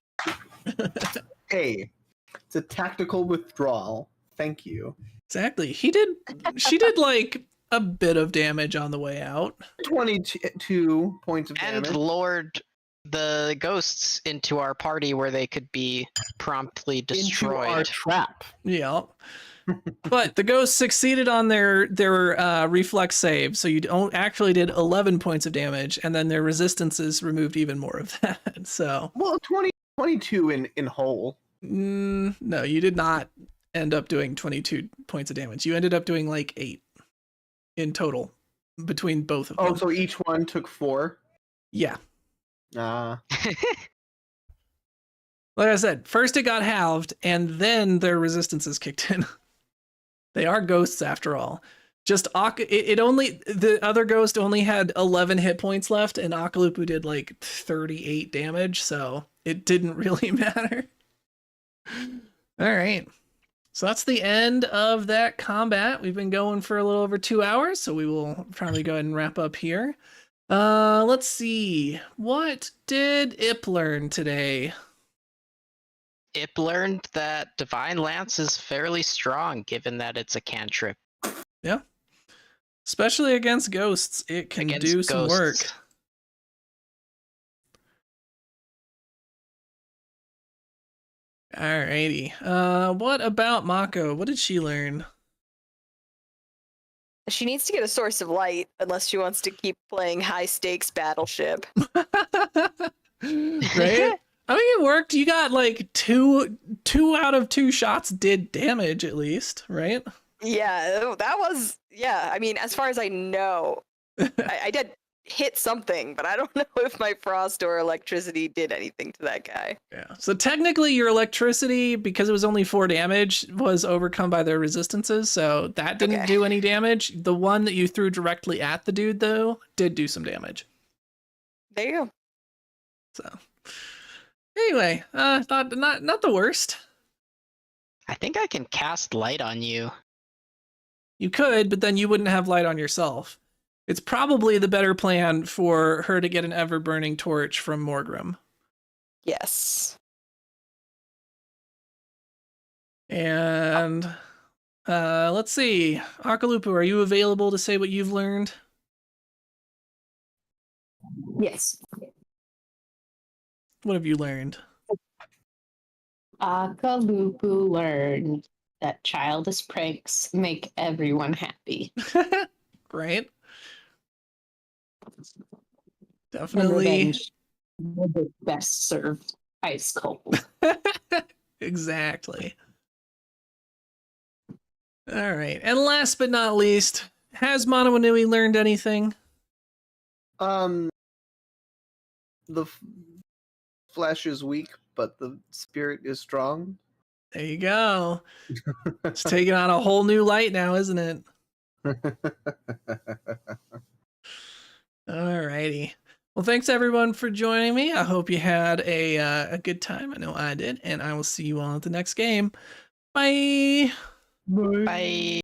Hey, it's a tactical withdrawal. Thank you. Exactly. She did like a bit of damage on the way out. 22 points of And damage. lured the ghosts into our party where they could be promptly Into our destroyed. trap. Yeah. But the ghosts succeeded on their reflex save, so you don't actually did 11 points of damage, and then their resistances removed even more of that. So, Well, 22 in whole. no, you did not end up doing 22 points of damage. You ended up doing like 8 in total between both of them. Oh, so each one took 4? Yeah. Ah. Like I said, first it got halved, and then their resistances kicked in. They are ghosts after all. Just the other ghost only had 11 hit points left, and Akalupu did like 38 damage, so it didn't really matter. All right. So that's the end of that combat. We've been going for a little over 2 hours, so we will probably go ahead and wrap up here. Let's see. What did Ip learn today? Ip learned that Divine Lance is fairly strong, given that it's a cantrip. Yeah. Especially against ghosts, it can Against do some work. ghosts. Alrighty. What about Mako? What did she learn? She needs to get a source of light unless she wants to keep playing high stakes battleship. Right? I mean, it worked. You got like two out of 2 shots did damage at least, right? Yeah, that was, yeah. I mean, as far as I know, I did hit something, but I don't know if my frost or electricity did anything to that guy. Yeah. So technically your electricity, because it was only 4 damage, was overcome by their resistances, so that didn't do any damage. The one that you threw directly at the dude, though, did do some damage. There you go. So anyway, thought not the worst. I think I can cast light on you. You could, but then you wouldn't have light on yourself. It's probably the better plan for her to get an ever-burning torch from Morgrim. Yes. And let's see. Akalupu, are you available to say what you've learned? Yes. What have you learned? Akalupu learned that childish pranks make everyone happy. Great. And Definitely. revenge will be best served ice cold. Exactly. All right. And last but not least, has Manawanui learned anything? The flesh is weak, but the spirit is strong. There you go. It's taking on a whole new light now, isn't it? All righty. Well, thanks everyone for joining me. I hope you had a good time. I know I did, and I will see you all at the next game. Bye. Bye.